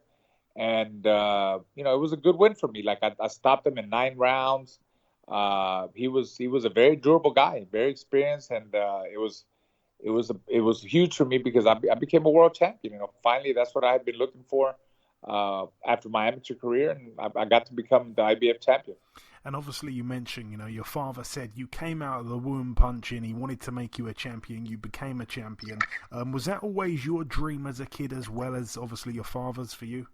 And it was a good win for me. Like I stopped him in 9 rounds. He was a very durable guy, very experienced, and it was huge for me because I became a world champion. Finally, that's what I had been looking for after my amateur career, and I got to become the IBF champion. And obviously you mentioned, your father said you came out of the womb punching. He wanted to make you a champion. You became a champion. Was that always your dream as a kid as well as obviously your father's for you?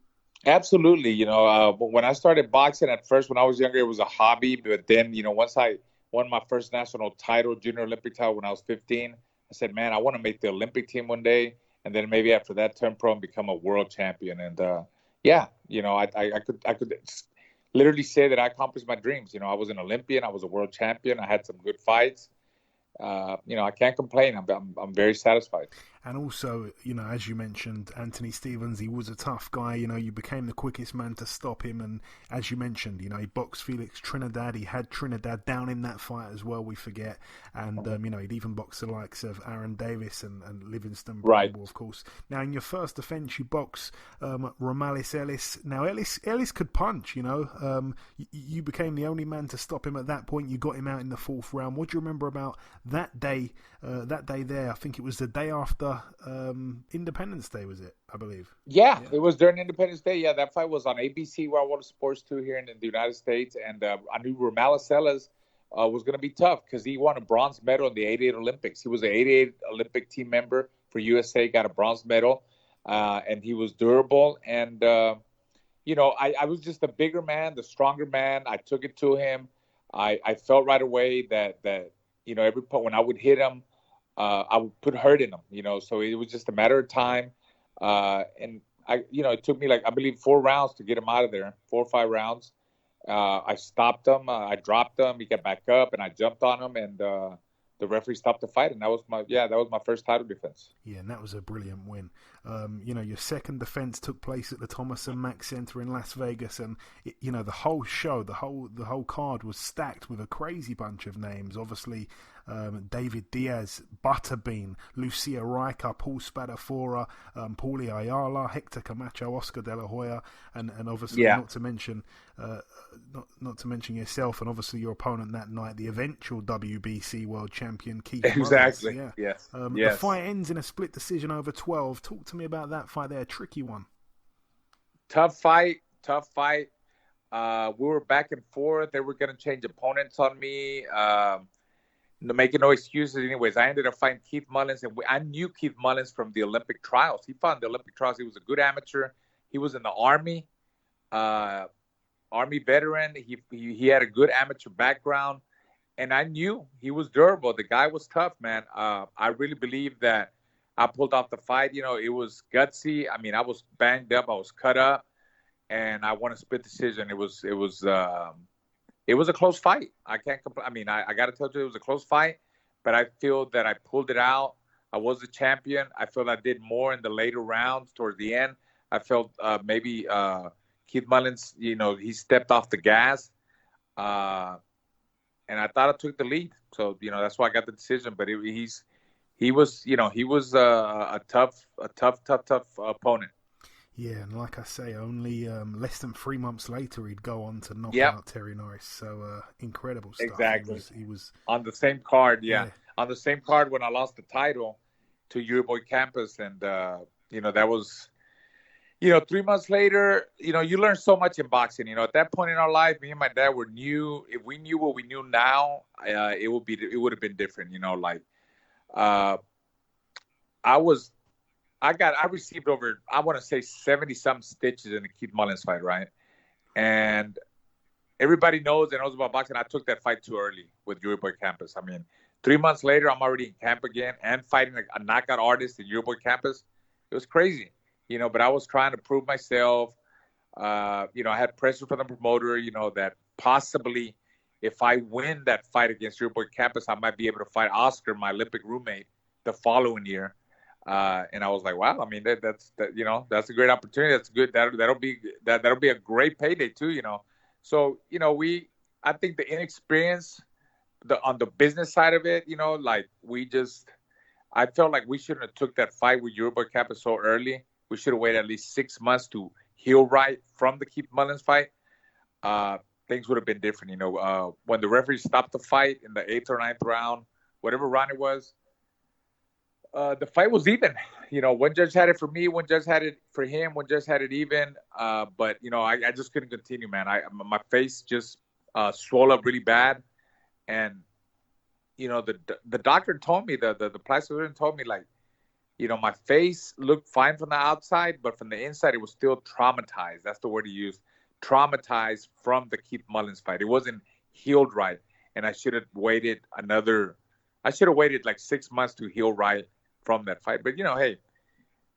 Absolutely. When I started boxing at first, when I was younger, it was a hobby. But then, once I won my first national title, junior Olympic title when I was 15, I said, man, I want to make the Olympic team one day. And then maybe after that, turn pro and become a world champion. And I could literally say that I accomplished my dreams. I was an Olympian. I was a world champion. I had some good fights. I can't complain. I'm very satisfied. And also, as you mentioned, Anthony Stevens, he was a tough guy. You became the quickest man to stop him. And as you mentioned, he boxed Felix Trinidad. He had Trinidad down in that fight as well, we forget. And, he'd even boxed the likes of Aaron Davis and Livingston right. of course. Now, in your first offence, you boxed Romallis Ellis. Now, Ellis could punch, You became the only man to stop him at that point. You got him out in the 4th round. What do you remember about that day there? I think it was the day after Independence Day, was it? I believe. Yeah, it was during Independence Day. Yeah, that fight was on ABC, where I watched Sports 2 here in the United States, and I knew Romallis Ellis was going to be tough because he won a bronze medal in the '88 Olympics. He was an '88 Olympic team member for USA, got a bronze medal, and he was durable. And I was just a bigger man, the stronger man. I took it to him. I felt right away that every point when I would hit him, I would put hurt in him, so it was just a matter of time. And it took me I believe 4 rounds to get him out of there, 4 or 5 rounds. I stopped him. I dropped him. He got back up and I jumped on him, and the referee stopped the fight. And that was my first title defense. Yeah. And that was a brilliant win. Your second defense took place at the Thomas and Mack Center in Las Vegas. And, the whole show, the whole card was stacked with a crazy bunch of names. Obviously, David Diaz, Butterbean, Lucia Riker, Paul Spadafora, Paulie Ayala, Hector Camacho, Oscar De La Hoya, and obviously not to mention yourself, and obviously your opponent that night, the eventual WBC world champion Keith exactly. Mullings. Yeah. Yes. The fight ends in a split decision over 12. Talk to me about that fight there. Tricky one. Tough fight. We were back and forth. They were going to change opponents on me. Making no excuses. Anyways, I ended up fighting Keith Mullings, and I knew Keith Mullings from the Olympic trials. He fought in the Olympic trials. He was a good amateur. He was in the Army, Army veteran. He had a good amateur background, and I knew he was durable. The guy was tough, man. I really believe that I pulled off the fight. It was gutsy. I mean, I was banged up. I was cut up, and I won a split decision. It was a close fight. I can't complain. I mean, I got to tell you, it was a close fight, but I feel that I pulled it out. I was the champion. I felt I did more in the later rounds towards the end. I felt maybe Keith Mullings, he stepped off the gas, and I thought I took the lead. So, that's why I got the decision. But he was a tough opponent. Yeah, and like I say, only less than 3 months later, he'd go on to knock out Terry Norris. So incredible stuff. Exactly. He was on the same card. Yeah, on the same card when I lost the title to your boy Campas, and that was, 3 months later. You learn so much in boxing. At that point in our life, me and my dad were new. If we knew what we knew now, it would have been different. I received over, I want to say 70-something stitches in the Keith Mullings fight, right? And everybody knows about boxing. I took that fight too early with your boy Campas. I mean, 3 months later, I'm already in camp again and fighting a knockout artist in your boy Campas. It was crazy, but I was trying to prove myself. I had pressure from the promoter, that possibly if I win that fight against your boy Campas, I might be able to fight Oscar, my Olympic roommate, the following year. And I was like, wow, I mean, that's a great opportunity. That's good. That'll be a great payday too, So, I think the inexperience, on the business side of it, I felt like we shouldn't have took that fight with your boy Campas so early. We should have waited at least 6 months to heel right from the Keith Mullins fight, things would have been different. When the referee stopped the fight in the 8th or 9th round, whatever round it was, the fight was even. One judge had it for me, one judge had it for him, one judge had it even. But I just couldn't continue, man. My face just swelled up really bad, and the doctor told me, the plastic surgeon told me, like, my face looked fine from the outside, but from the inside it was still traumatized. That's the word he used, traumatized from the Keith Mullins fight. It wasn't healed right, and I should have waited like 6 months to heal right from that fight. But hey,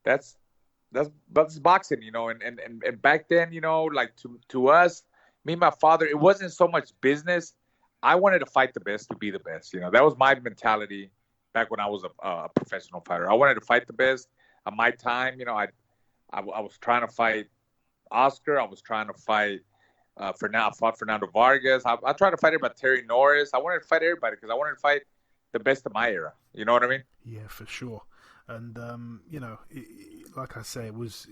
that's boxing, and back then, like to us, me and my father, it wasn't so much business. I wanted to fight the best to be the best. That was my mentality back when I was a professional fighter. I wanted to fight the best at my time. I was trying to fight Oscar. I was trying to fight Fernando Vargas. I tried to fight everybody, Terry Norris. I wanted to fight everybody because I wanted to fight the best of my era. You know what I mean? Yeah, for sure. And like I say, it was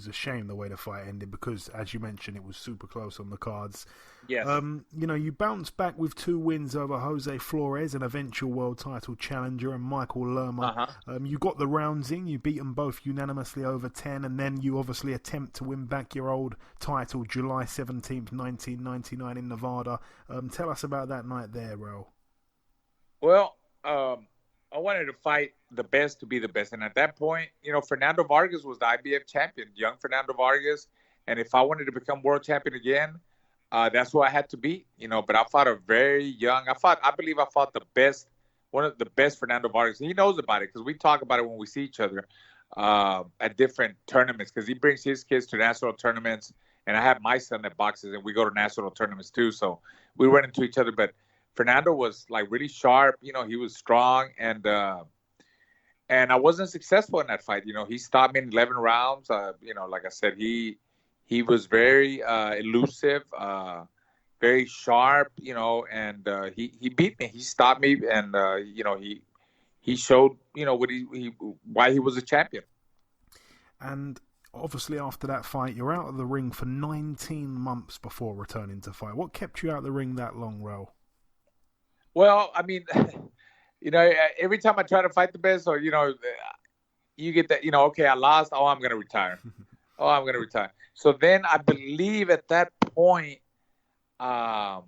a shame the way the fight ended because, as you mentioned, it was super close on the cards. Yes. You bounced back with 2 wins over Jose Flores, an eventual world title challenger, and Michael Lerma. You got the rounds in. You beat them both unanimously over 10, and then you obviously attempt to win back your old title July 17th, 1999 in Nevada. Tell us about that night there, Raul. Well, I wanted to fight the best to be the best. And at that point, Fernando Vargas was the IBF champion, young Fernando Vargas. And if I wanted to become world champion again, that's who I had to beat, But I fought I believe I fought one of the best Fernando Vargas. He knows about it because we talk about it when we see each other at different tournaments because he brings his kids to national tournaments. And I have my son that boxes, and we go to national tournaments too. So we run into each other. But Fernando was like really sharp, he was strong, and I wasn't successful in that fight. He stopped me in 11 rounds. Like I said, he was very elusive, very sharp, and he beat me. He stopped me, and he showed why he was a champion. And obviously, after that fight, you're out of the ring for 19 months before returning to fight. What kept you out of the ring that long, Raul? Well, I mean, every time I try to fight the best, or, you get that, okay, I lost. Oh, I'm going to retire. So then I believe at that point, I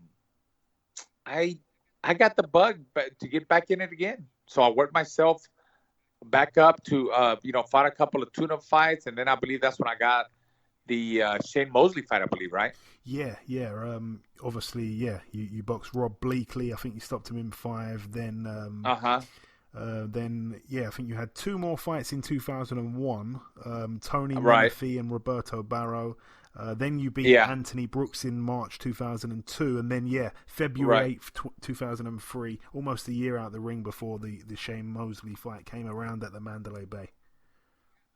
got the bug to get back in it again. So I worked myself back up to, fought a couple of tune-up fights. And then I believe that's when I got the Shane Mosley fight, I believe, right? Yeah. Obviously, you boxed Rob Bleakley. I think you stopped him in 5. Then, I think you had 2 more fights in 2001. Tony Murphy and Roberto Barro. Then you beat Anthony Brooks in March 2002, and then February 8th, 2003, almost a year out the ring before the Shane Mosley fight came around at the Mandalay Bay.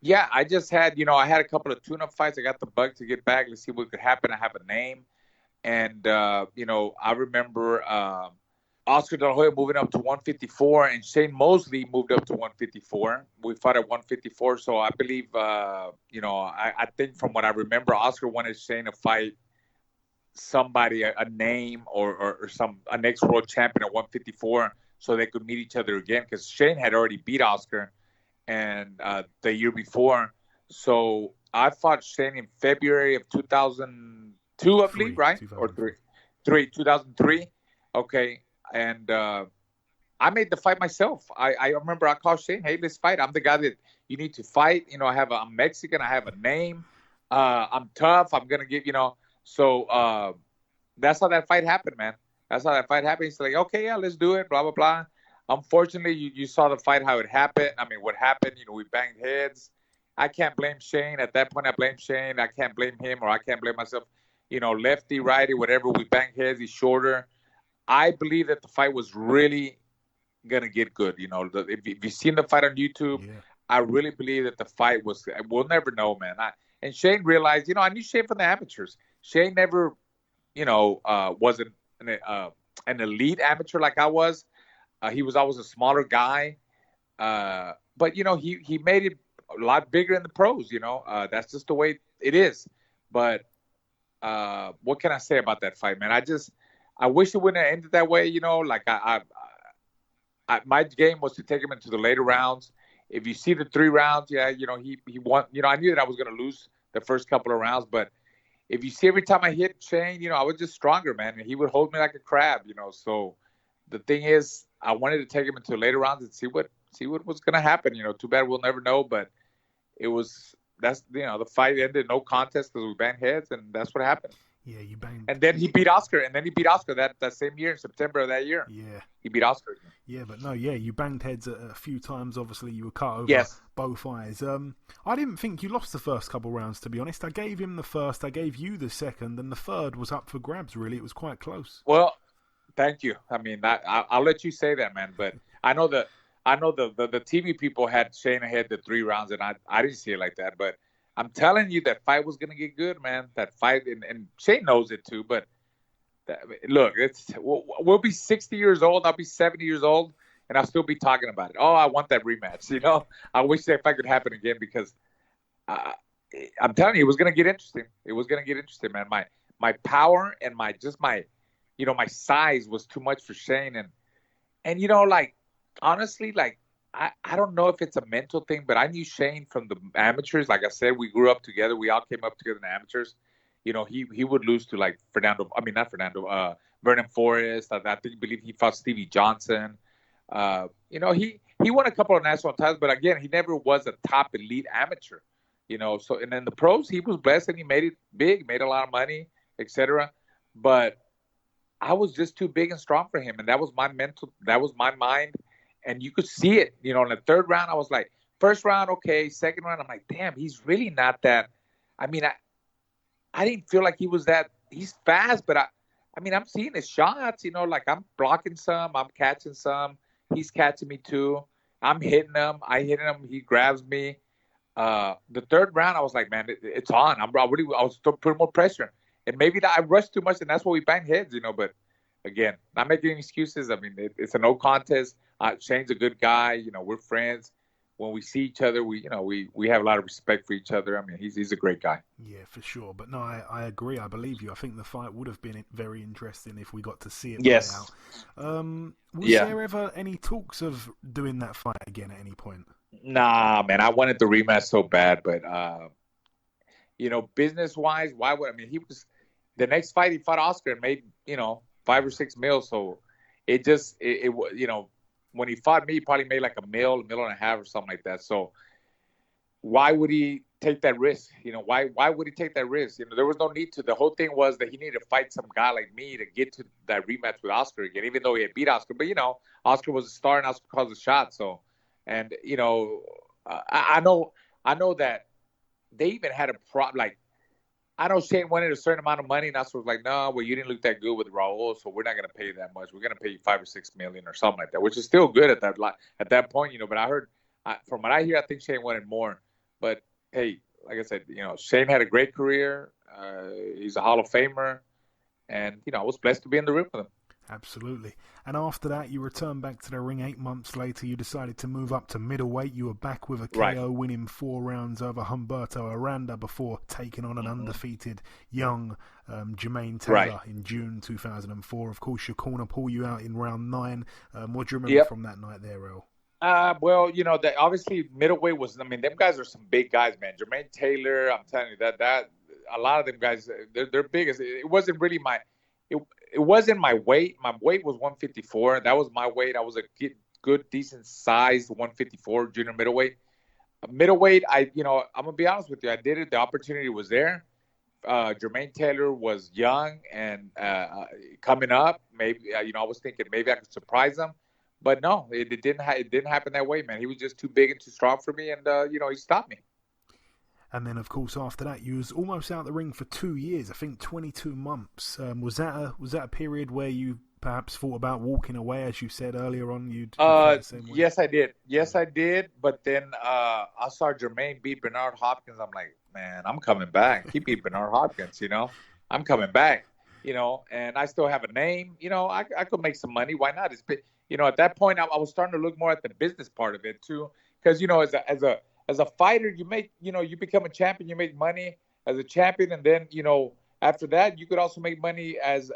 Yeah, I just had, I had a couple of tune-up fights. I got the bug to get back. Let's see what could happen. I have a name. And, I remember Oscar De La Hoya moving up to 154, and Shane Mosley moved up to 154. We fought at 154. So I believe, I think from what I remember, Oscar wanted Shane to fight somebody, a name or a next world champion at 154 so they could meet each other again because Shane had already beat Oscar and the year before. So I fought Shane in February of 2002, I believe, right? Or 2003. Okay. And I made the fight myself. I remember I called Shane, hey, let's fight. I'm the guy that you need to fight. I'm Mexican. I have a name. I'm tough. I'm going to give, So that's how that fight happened, man. That's how that fight happened. He's like, okay, yeah, let's do it, blah, blah, blah. Unfortunately, you saw the fight, how it happened. I mean, what happened, we banged heads. I can't blame Shane. At that point, I blame Shane. I can't blame him or I can't blame myself. Lefty, righty, whatever. We banged heads. He's shorter. I believe that the fight was really going to get good. If you've seen the fight on YouTube, I really believe that the fight was – we'll never know, man. And Shane realized, I knew Shane from the amateurs. Shane never, wasn't an elite amateur like I was. He was always a smaller guy. But, he made it a lot bigger in the pros, That's just the way it is. But what can I say about that fight, man? I wish it wouldn't have ended that way. Like my game was to take him into the later rounds. If you see the 3 rounds, he won. I knew that I was going to lose the first couple of rounds, but if you see every time I hit Shane, I was just stronger, man, and he would hold me like a crab, So the thing is, I wanted to take him into later rounds and see what was going to happen. Too bad we'll never know, but the fight ended no contest because we banged heads, and that's what happened. Yeah, you banged. And then he beat Oscar, that same year in September of that year. Yeah. He beat Oscar. Yeah, but no, you banged heads a few times. Obviously, you were cut over both eyes. I didn't think you lost the first couple rounds, to be honest. I gave him the first, I gave you the second, and the third was up for grabs, really. It was quite close. Well, thank you. I mean, I'll let you say that, man, but I know the TV people had Shane ahead the 3 rounds, and I didn't see it like that, but I'm telling you, that fight was going to get good, man. That fight, and Shane knows it too. But look, we'll be 60 years old. I'll be 70 years old, and I'll still be talking about it. Oh, I want that rematch. I wish that fight could happen again because I'm telling you, it was going to get interesting. It was going to get interesting, man. My power and my size was too much for Shane, and like honestly, like. I don't know if it's a mental thing, but I knew Shane from the amateurs. Like I said, we grew up together. We all came up together in the amateurs. He would lose to like Vernon Forrest. I believe he fought Stevie Johnson. He won a couple of national titles, but again, he never was a top elite amateur. So and then the pros, he was blessed and he made it big, made a lot of money, etc. But I was just too big and strong for him, and that was my mind. And you could see it, in the 3rd round, I was like, first round, okay. 2nd round, I'm like, damn, he's really not that. I mean, I didn't feel like he was that. He's fast, but I'm seeing his shots, like I'm blocking some, I'm catching some. He's catching me too. I'm hitting him. I hit him. He grabs me. The 3rd round, I was like, man, it's on. I was putting more pressure. And maybe I rushed too much, and that's why we banged heads, but again, not making any excuses. I mean, it's a no contest. Shane's a good guy. We're friends. When we see each other, we have a lot of respect for each other. I mean, he's a great guy. Yeah, for sure. But no, I agree. I believe you. I think the fight would have been very interesting if we got to see it play out. Was there ever any talks of doing that fight again at any point? Nah, man. I wanted the rematch so bad, but business-wise, why would he was the next fight he fought Oscar and made 5 or 6 mils. So it when he fought me, he probably made like a mil and a half or something like that. So why would he take that risk? Why would he take that risk? There was no need to. The whole thing was that he needed to fight some guy like me to get to that rematch with Oscar again, even though he had beat Oscar. But, Oscar was a star and Oscar calls the shot. So, and, I know that they even had a problem. Like, I know Shane wanted a certain amount of money, and Oscar was like, no, well, you didn't look that good with Raul, so we're not going to pay you that much. We're going to pay you $5 or $6 million or something like that, which is still good at that point, But I heard, from what I hear, I think Shane wanted more. But hey, like I said, Shane had a great career. He's a Hall of Famer, and I was blessed to be in the ring with him. Absolutely. And after that, you returned back to the ring 8 months later. You decided to move up to middleweight. You were back with a KO, winning 4 rounds over Humberto Aranda before taking on an undefeated young Jermain Taylor in June 2004. Of course, your corner pulled you out in round 9. What do you remember from that night there, Raul? Well, obviously middleweight was, them guys are some big guys, man. Jermain Taylor, I'm telling you that a lot of them guys, they're big. It wasn't really it wasn't my weight. My weight was 154. That was my weight. I was a good, decent sized 154 junior middleweight. Middleweight, I'm gonna be honest with you. I did it. The opportunity was there. Jermain Taylor was young and coming up. Maybe I was thinking maybe I could surprise him, but no, it didn't. It didn't happen that way, man. He was just too big and too strong for me, and he stopped me. And then, of course, after that, you was almost out the ring for 2 years. I think 22 months. Was that a period where you perhaps thought about walking away, as you said earlier on? Yes, I did. Yes, I did. But then I saw Jermain beat Bernard Hopkins. I'm like, man, I'm coming back. He beat Bernard Hopkins. I'm coming back. And I still have a name. I could make some money. Why not? At that point, I was starting to look more at the business part of it too, because as a fighter, you make, you become a champion, you make money. as a champion, and then after that you could also make money as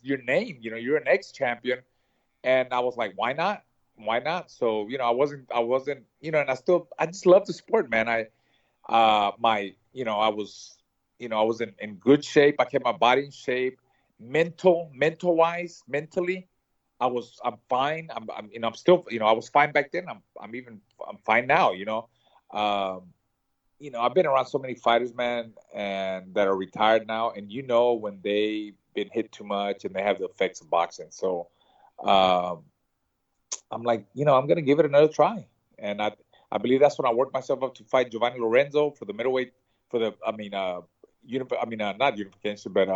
your name. You're an ex-champion, and I was like, why not? Why not? So I wasn't and I just love the sport, man. I was in good shape. I kept my body in shape, mentally. I'm fine. I'm still, I was fine back then. I'm fine now. I've been around so many fighters, man, and that are retired now, and when they've been hit too much and they have the effects of boxing. So, I'm like, I'm gonna give it another try, and I believe that's when I worked myself up to fight Giovanni Lorenzo for the middleweight not unification, but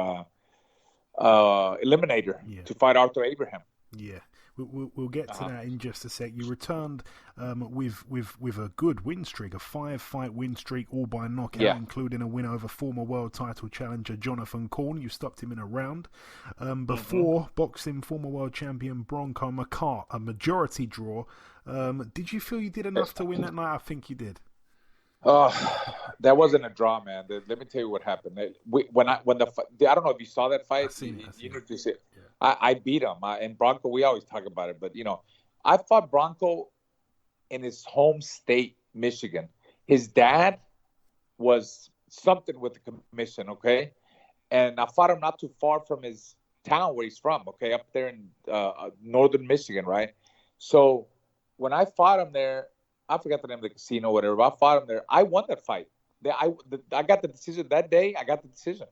eliminator to fight Arthur Abraham. Yeah, we'll get to that in just a sec. You returned with a good win streak, a 5-fight win streak, all by knockout, including a win over former world title challenger Jonathan Korn. You stopped him in a round. Before boxing former world champion Bronco McCart, a majority draw. Did you feel you did enough to win that night? I think you did. That wasn't a draw, man. Let me tell you what happened. I don't know if you saw that fight. I beat him. And Bronco, we always talk about it, but I fought Bronco in his home state, Michigan. His dad was something with the commission, okay? And I fought him not too far from his town where he's from, okay, up there in northern Michigan, right? So when I fought him there, I forgot the name of the casino, whatever. I fought him there. I won that fight. I got the decision that day. I got the decision.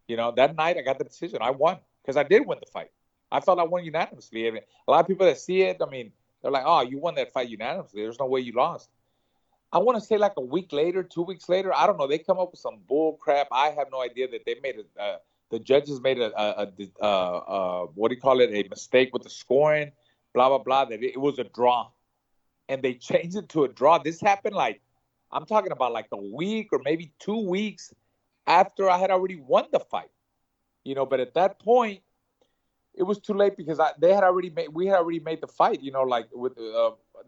That night I got the decision. I won because I did win the fight. I thought I won unanimously. I mean, a lot of people that see it, they're like, "Oh, you won that fight unanimously. There's no way you lost." I want to say like a week later, 2 weeks later, I don't know. They come up with some bull crap. I have no idea that they made the judges made a what do you call it? A mistake with the scoring. Blah blah blah. That it was a draw. And they changed it to a draw. This happened I'm talking about like a week or maybe 2 weeks after I had already won the fight. But at that point, it was too late because we had already made the fight. With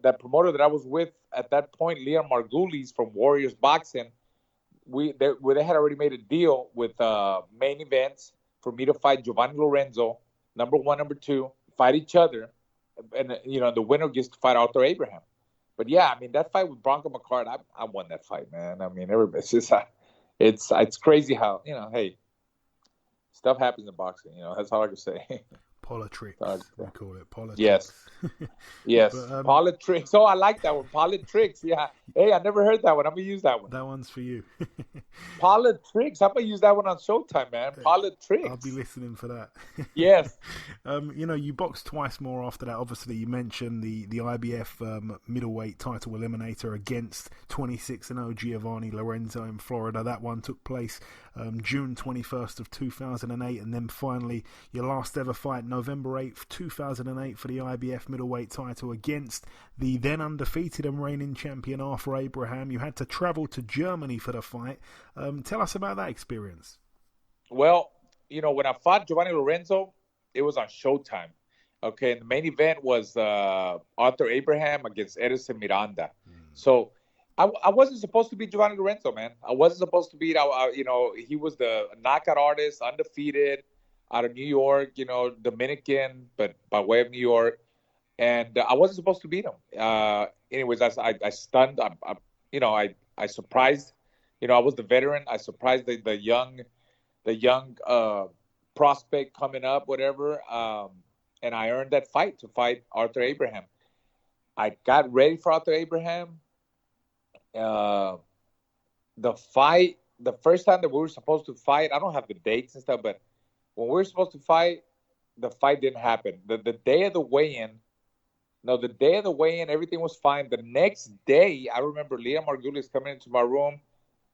that promoter that I was with at that point, Leon Margulies from Warriors Boxing. They had already made a deal with main events for me to fight Giovanni Lorenzo, number 1, number 2, fight each other, and the winner gets to fight Arthur Abraham. But yeah, that fight with Bronco McCart, I won that fight, man. Everybody's just it's crazy how hey, stuff happens in boxing. That's all I can say. Politics, we call it politics. Yes, But, politics. Oh, I like that one, politics. Yeah. Hey, I never heard that one. I'm gonna use that one. That one's for you. Politics. I'm gonna use that one on Showtime, man. Politics. I'll be listening for that. Yes. You boxed twice more after that. Obviously, you mentioned the IBF middleweight title eliminator against 26-0 Giovanni Lorenzo in Florida. That one took place June 21st of 2008, and then finally your last ever fight, November 8th, 2008, for the IBF middleweight title against the then undefeated and reigning champion Arthur Abraham. You had to travel to Germany for the fight. Tell us about that experience. Well, when I fought Giovanni Lorenzo, it was on Showtime. Okay, and the main event was Arthur Abraham against Edison Miranda. So I wasn't supposed to beat Giovanni Lorenzo, man. I wasn't supposed to beat. He was the knockout artist, undefeated, out of New York. Dominican, but by way of New York, and I wasn't supposed to beat him. Anyways, I stunned. I surprised. I was the veteran. I surprised the young prospect coming up, whatever. And I earned that fight to fight Arthur Abraham. I got ready for Arthur Abraham. The fight, the first time that we were supposed to fight, I don't have the dates and stuff, but when we were supposed to fight, the fight didn't happen. The day of the weigh-in, everything was fine. The next day, I remember Leon Margulies coming into my room.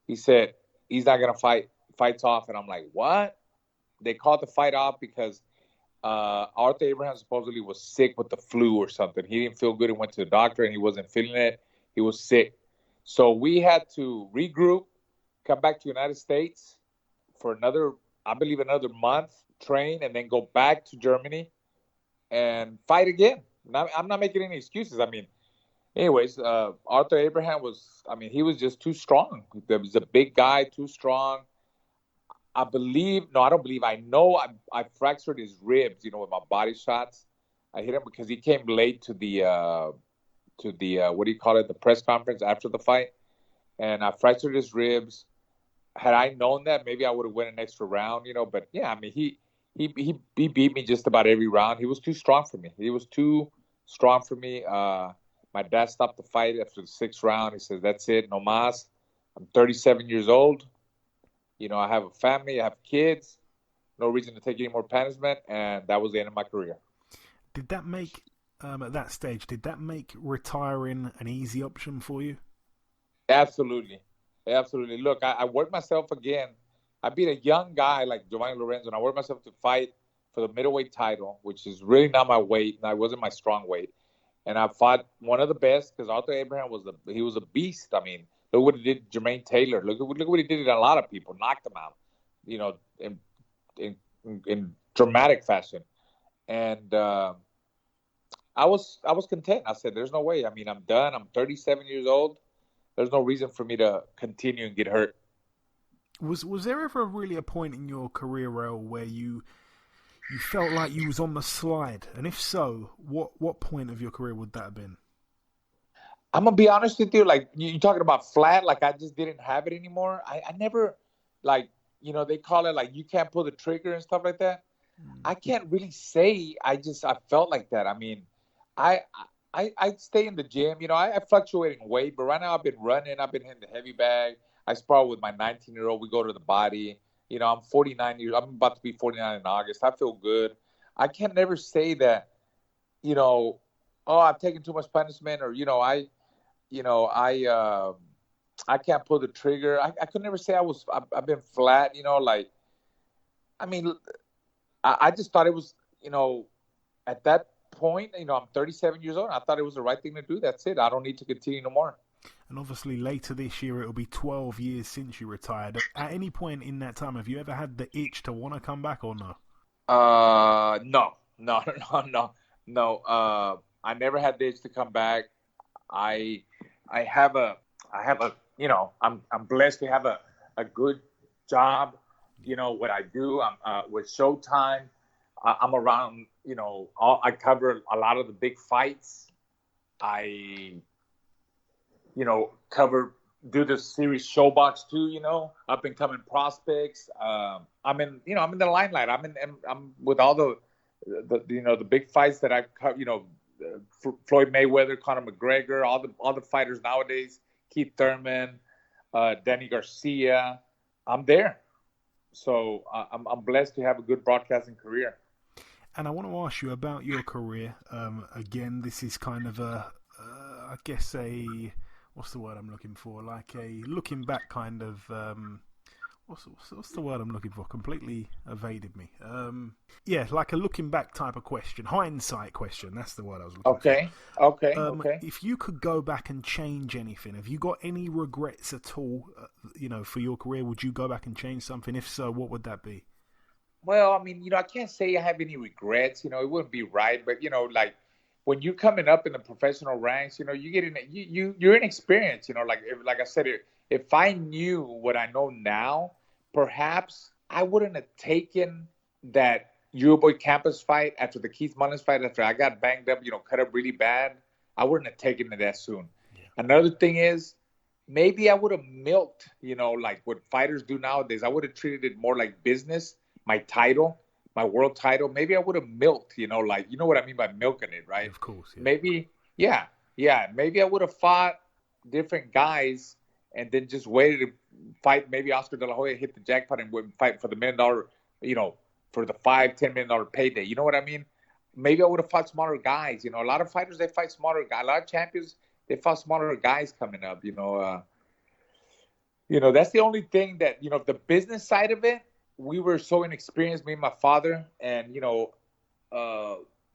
He said, he's not going to fight. Fight's off. And I'm like, what? They called the fight off because Arthur Abraham supposedly was sick with the flu or something. He didn't feel good. He went to the doctor and he wasn't feeling it. He was sick. So we had to regroup, come back to the United States for another month, train, and then go back to Germany and fight again. I'm not making any excuses. anyways, Arthur Abraham was, I mean, he was just too strong. He was a big guy, too strong. I know I fractured his ribs, with my body shots. I hit him because he came late to the what do you call it, the press conference after the fight, and I fractured his ribs. Had I known that, maybe I would have won an extra round, But yeah, I mean, he beat me just about every round. He was too strong for me. My dad stopped the fight after the 6th round. He says, "That's it, no mas. I'm 37 years old. I have a family. I have kids. No reason to take any more punishment." And that was the end of my career. Did that make, at that stage, retiring an easy option for you? Absolutely. Look, I worked myself again. I beat a young guy like Giovanni Lorenzo, and I worked myself to fight for the middleweight title, which is really not my weight, and I wasn't my strong weight. And I fought one of the best because Arthur Abraham was a beast. I mean, look what he did to Jermain Taylor. Look what he did to a lot of people. Knocked him out, in dramatic fashion. And I was content. I said, "There's no way. I mean, I'm done. I'm 37 years old. There's no reason for me to continue and get hurt." Was there ever really a point in your career, Raul, where you felt like you was on the slide? And if so, what point of your career would that have been? I'm going to be honest with you. Like, you're talking about flat, like I just didn't have it anymore. I never, like, they call it like you can't pull the trigger and stuff like that. I can't really say I felt like that. I mean, I stay in the gym. I fluctuate in weight, but right now I've been running. I've been hitting the heavy bag. I spar with my 19-year-old. We go to the body. I'm 49 years. I'm about to be 49 in August. I feel good. I can never say that, I've taken too much punishment, or I can't pull the trigger. I could never say I've been flat. I mean, I just thought it was, at that point, I'm 37 years old. I thought it was the right thing to do. That's it. I don't need to continue no more. And obviously later this year, it'll be 12 years since you retired. At any point in that time, have you ever had the itch to want to come back or no? No. I never had the itch to come back. I'm blessed to have a good job. What I do. I'm with Showtime. I'm around. I cover a lot of the big fights. I do the series Showbox too, up and coming prospects. I'm in the limelight. I'm with all the big fights that I've covered, Floyd Mayweather, Conor McGregor, all the fighters nowadays, Keith Thurman, Danny Garcia. I'm there. So I'm blessed to have a good broadcasting career. And I want to ask you about your career. Again, this is kind of I guess what's the word I'm looking for? Like a looking back kind of, what's the word I'm looking for? Completely evaded me. Like a looking back type of question. Hindsight question. That's the word I was looking for. Okay. If you could go back and change anything, have you got any regrets at all, for your career? Would you go back and change something? If so, what would that be? Well, I mean, I can't say I have any regrets. It wouldn't be right. But, like, when you're coming up in the professional ranks, you get in, you're inexperienced. Like I said, if I knew what I know now, perhaps I wouldn't have taken that Boy Campas fight after the Keith Mullings fight, after I got banged up, cut up really bad. I wouldn't have taken it that soon. Yeah. Another thing is, maybe I would have milked, like what fighters do nowadays. I would have treated it more like business, my title. My world title, maybe I would have milked, like, you know what I mean by milking it, right? Of course. Yeah. Maybe, maybe I would have fought different guys and then just waited to fight. Maybe Oscar De La Hoya hit the jackpot and would fight for the $1 million, for the $5-10 million payday. You know what I mean? Maybe I would have fought smaller guys. A lot of fighters, they fight smaller guys. A lot of champions, they fought smaller guys coming up. That's the only thing that, the business side of it. We were so inexperienced, me and my father, and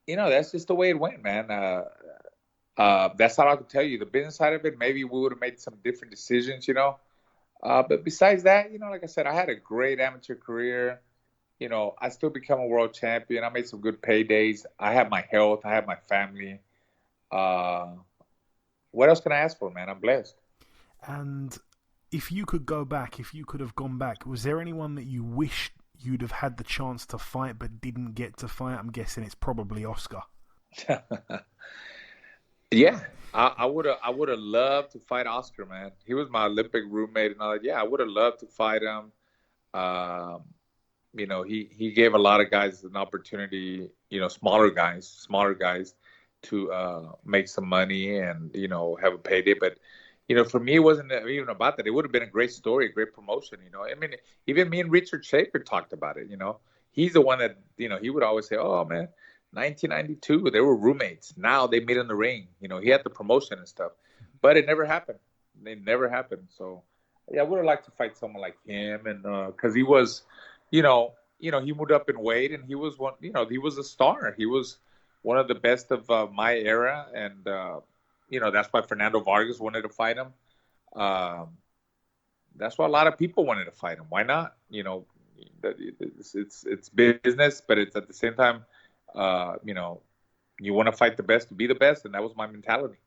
that's just the way it went, man. That's all I can tell you. The business side of it, maybe we would have made some different decisions, But besides that, like I said, I had a great amateur career. I still become a world champion. I made some good paydays. I have my health. I have my family. what else can I ask for, man? I'm blessed. And if you could go back, if you could have gone back, was there anyone that you wished you'd have had the chance to fight but didn't get to fight? I'm guessing it's probably Oscar. Yeah, I would have loved to fight Oscar, man. He was my Olympic roommate, and I would have loved to fight him. He gave a lot of guys an opportunity, smaller guys to make some money and, have a payday. But, for me, it wasn't even about that. It would have been a great story, a great promotion, I mean, even me and Richard Shaker talked about it, He's the one that, he would always say, oh, man, 1992, they were roommates. Now they meet in the ring. He had the promotion and stuff. But it never happened. It never happened. So, yeah, I would have liked to fight someone like him. And because he was, he moved up in weight, and he was one, he was a star. He was one of the best of my era. And, that's why Fernando Vargas wanted to fight him. That's why a lot of people wanted to fight him. Why not? It's business, but it's at the same time, you want to fight the best to be the best, and that was my mentality.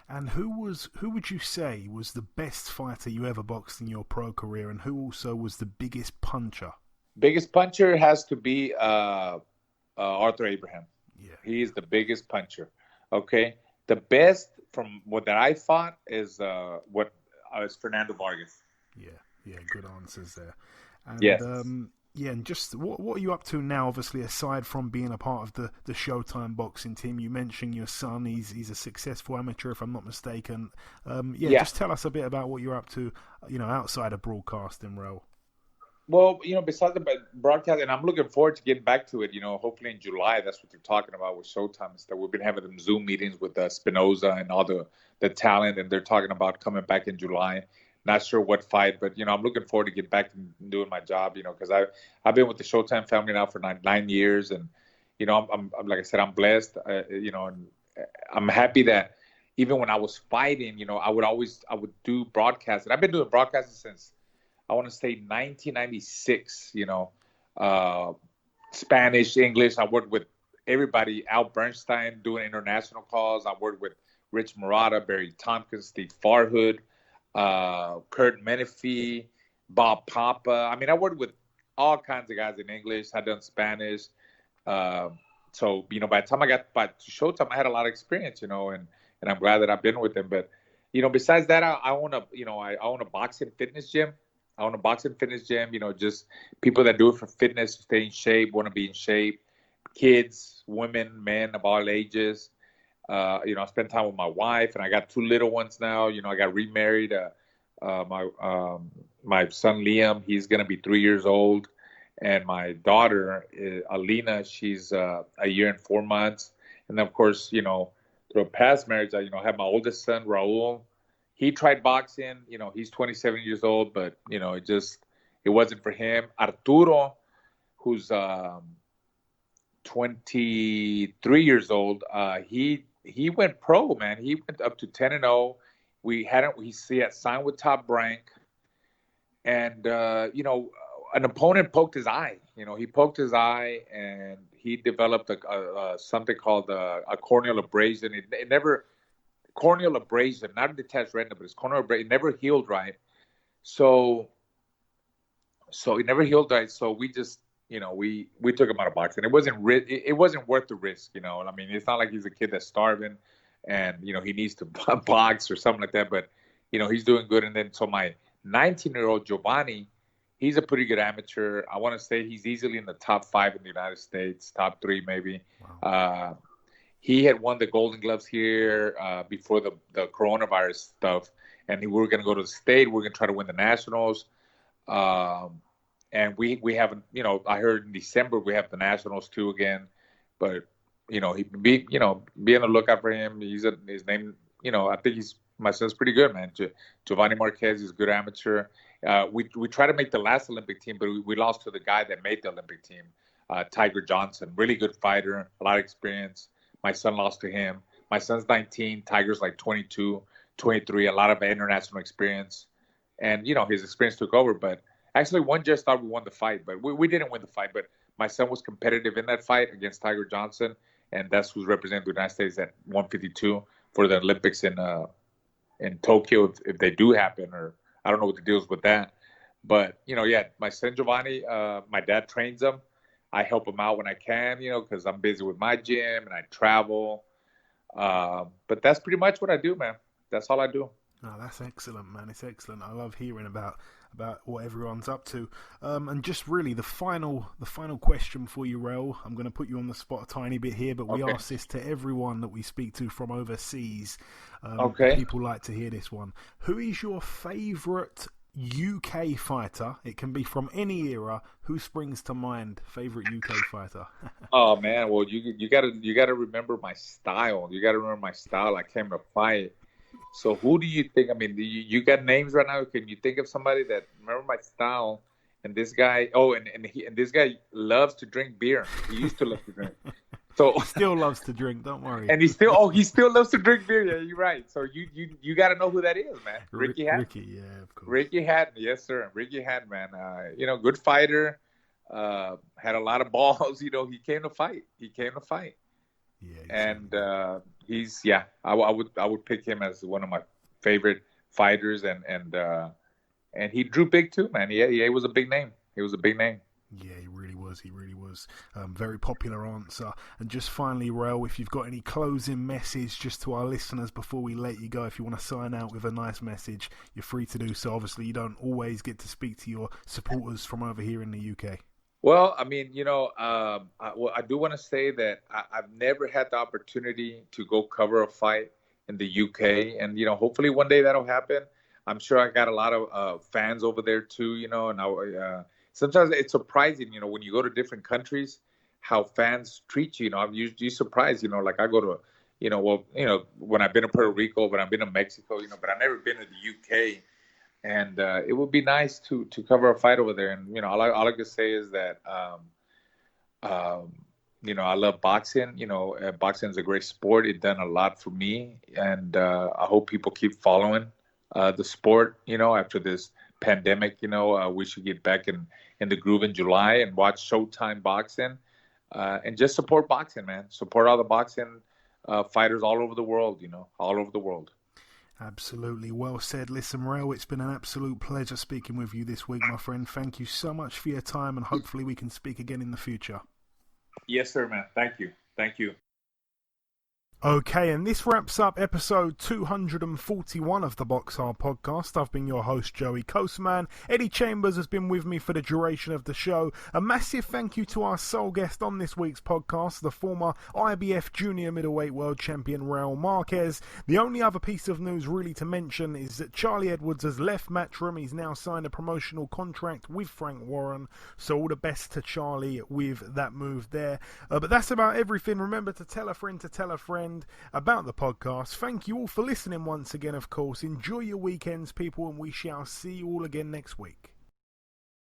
And who would you say was the best fighter you ever boxed in your pro career, and who also was the biggest puncher? Biggest puncher has to be Arthur Abraham. Yeah, he's the biggest puncher. Okay, the best from what that I fought is Fernando Vargas. Yeah, good answers there. And, yes. And just what are you up to now? Obviously, aside from being a part of the Showtime boxing team, you mentioned your son. He's a successful amateur, if I'm not mistaken. Just tell us a bit about what you're up to, outside of broadcasting, Raul. Well, besides the broadcast, and I'm looking forward to getting back to it. Hopefully in July, that's what they're talking about with Showtime and stuff. We've been having them Zoom meetings with Spinoza and all the talent, and they're talking about coming back in July. Not sure what fight, but I'm looking forward to get back to doing my job. Because I've been with the Showtime family now for nine years, and I'm like I said, I'm blessed. And I'm happy that even when I was fighting, I would do broadcasting. I've been doing broadcasting since I want to say 1996. Spanish, English. I worked with everybody. Al Bernstein doing international calls. I worked with Rich Murata, Barry Tompkins, Steve Farhood. Kurt Menefee, Bob Papa. I mean, I worked with all kinds of guys in English. I done Spanish. So, by the time I got to Showtime, I had a lot of experience, and I'm glad that I've been with them. But, besides that, I own a boxing fitness gym. Just people that do it for fitness, stay in shape, want to be in shape. Kids, women, men of all ages. I spend time with my wife, and I got 2 little ones now. I got remarried. My son Liam, he's gonna be 3 years old, and my daughter Alina, she's a year and 4 months. And then, of course, through a past marriage, I have my oldest son Raul. He tried boxing. He's 27 years old, but it wasn't for him. Arturo, who's 23 years old, he went pro, man. He went up to 10-0. He had signed with Top Rank, and an opponent poked his eye. He poked his eye, and he developed something called a corneal abrasion. It never corneal abrasion, not a detached retina, but it's corneal abrasion. It never healed right. So it never healed right. So we just we took him out of boxing. It wasn't worth the risk. I mean, it's not like he's a kid that's starving and, he needs to box or something like that. But, he's doing good. And then so my 19-year-old Giovanni, he's a pretty good amateur. I want to say he's easily in the top 5 in the United States, top 3 maybe. Wow. He had won the Golden Gloves here before the coronavirus stuff. And we were going to go to the state. We're going to try to win the Nationals. And we haven't, I heard in December we have the Nationals too again, but be on the lookout for him. His name, I think my son's pretty good, man. Giovanni Marquez is a good amateur. We tried to make the last Olympic team, but we lost to the guy that made the Olympic team, Tiger Johnson, really good fighter, a lot of experience. My son lost to him. My son's 19, Tiger's like 22, 23, a lot of international experience, and his experience took over, but. Actually, one just thought we won the fight, but we didn't win the fight. But my son was competitive in that fight against Tiger Johnson, and that's who's representing the United States at 152. for the Olympics in Tokyo if they do happen, or I don't know what the deal is with that. But, my son Giovanni, my dad trains him. I help him out when I can, because I'm busy with my gym and I travel. But that's pretty much what I do, man. That's all I do. Oh, that's excellent, man. It's excellent. I love hearing about what everyone's up to. And just really the final question for you, Raul. I'm going to put you on the spot a tiny bit here, but we ask this to everyone that we speak to from overseas. People like to hear this one. Who is your favourite UK fighter? It can be from any era. Who springs to mind? Favourite UK fighter? Oh man, well you gotta remember my style. You gotta remember my style. I came to fight. So who do you think? I mean, you got names right now? Can you think of somebody that remember my style? And this guy, and this guy loves to drink beer. He used to love to drink. So he still loves to drink. Don't worry. And he still loves to drink beer. Yeah, you're right. So you got to know who that is, man. Ricky Hatton. Ricky, yeah, of course. Ricky Hatton, yes sir. Ricky Hatton, man. Good fighter. Had a lot of balls. He came to fight. Yeah. And I would pick him as one of my favorite fighters, and he drew big too, man. Yeah, he was a big name. Yeah, he really was. Very popular answer. And just finally, Raul, if you've got any closing message just to our listeners before we let you go, if you want to sign out with a nice message, you're free to do so. Obviously, you don't always get to speak to your supporters from over here in the UK. Well, I mean, I do want to say that I've never had the opportunity to go cover a fight in the UK, and hopefully one day that'll happen. I'm sure I got a lot of fans over there too, and sometimes it's surprising, when you go to different countries, how fans treat you. I'm usually surprised, like I go to, when I've been to Puerto Rico, when I've been to Mexico, but I've never been to the UK. And it would be nice to cover a fight over there. And, all I can say is that, I love boxing. Boxing is a great sport. It done a lot for me. And I hope people keep following the sport, after this pandemic. We should get back in the groove in July and watch Showtime boxing and just support boxing, man. Support all the boxing fighters all over the world, all over the world. Absolutely. Well said. Listen, Raul, it's been an absolute pleasure speaking with you this week, my friend. Thank you so much for your time, and hopefully we can speak again in the future. Yes, sir, man. Thank you. Okay, and this wraps up episode 241 of the BoxHard Podcast. I've been your host, Joey Coastman. Eddie Chambers has been with me for the duration of the show. A massive thank you to our sole guest on this week's podcast, the former IBF Junior-Middleweight World Champion Raul Marquez. The only other piece of news really to mention is that Charlie Edwards has left Matchroom. He's now signed a promotional contract with Frank Warren, so all the best to Charlie with that move there. But that's about everything. Remember to tell a friend about the podcast. Thank you all for listening once again, of course. Enjoy your weekends, people, and we shall see you all again next week.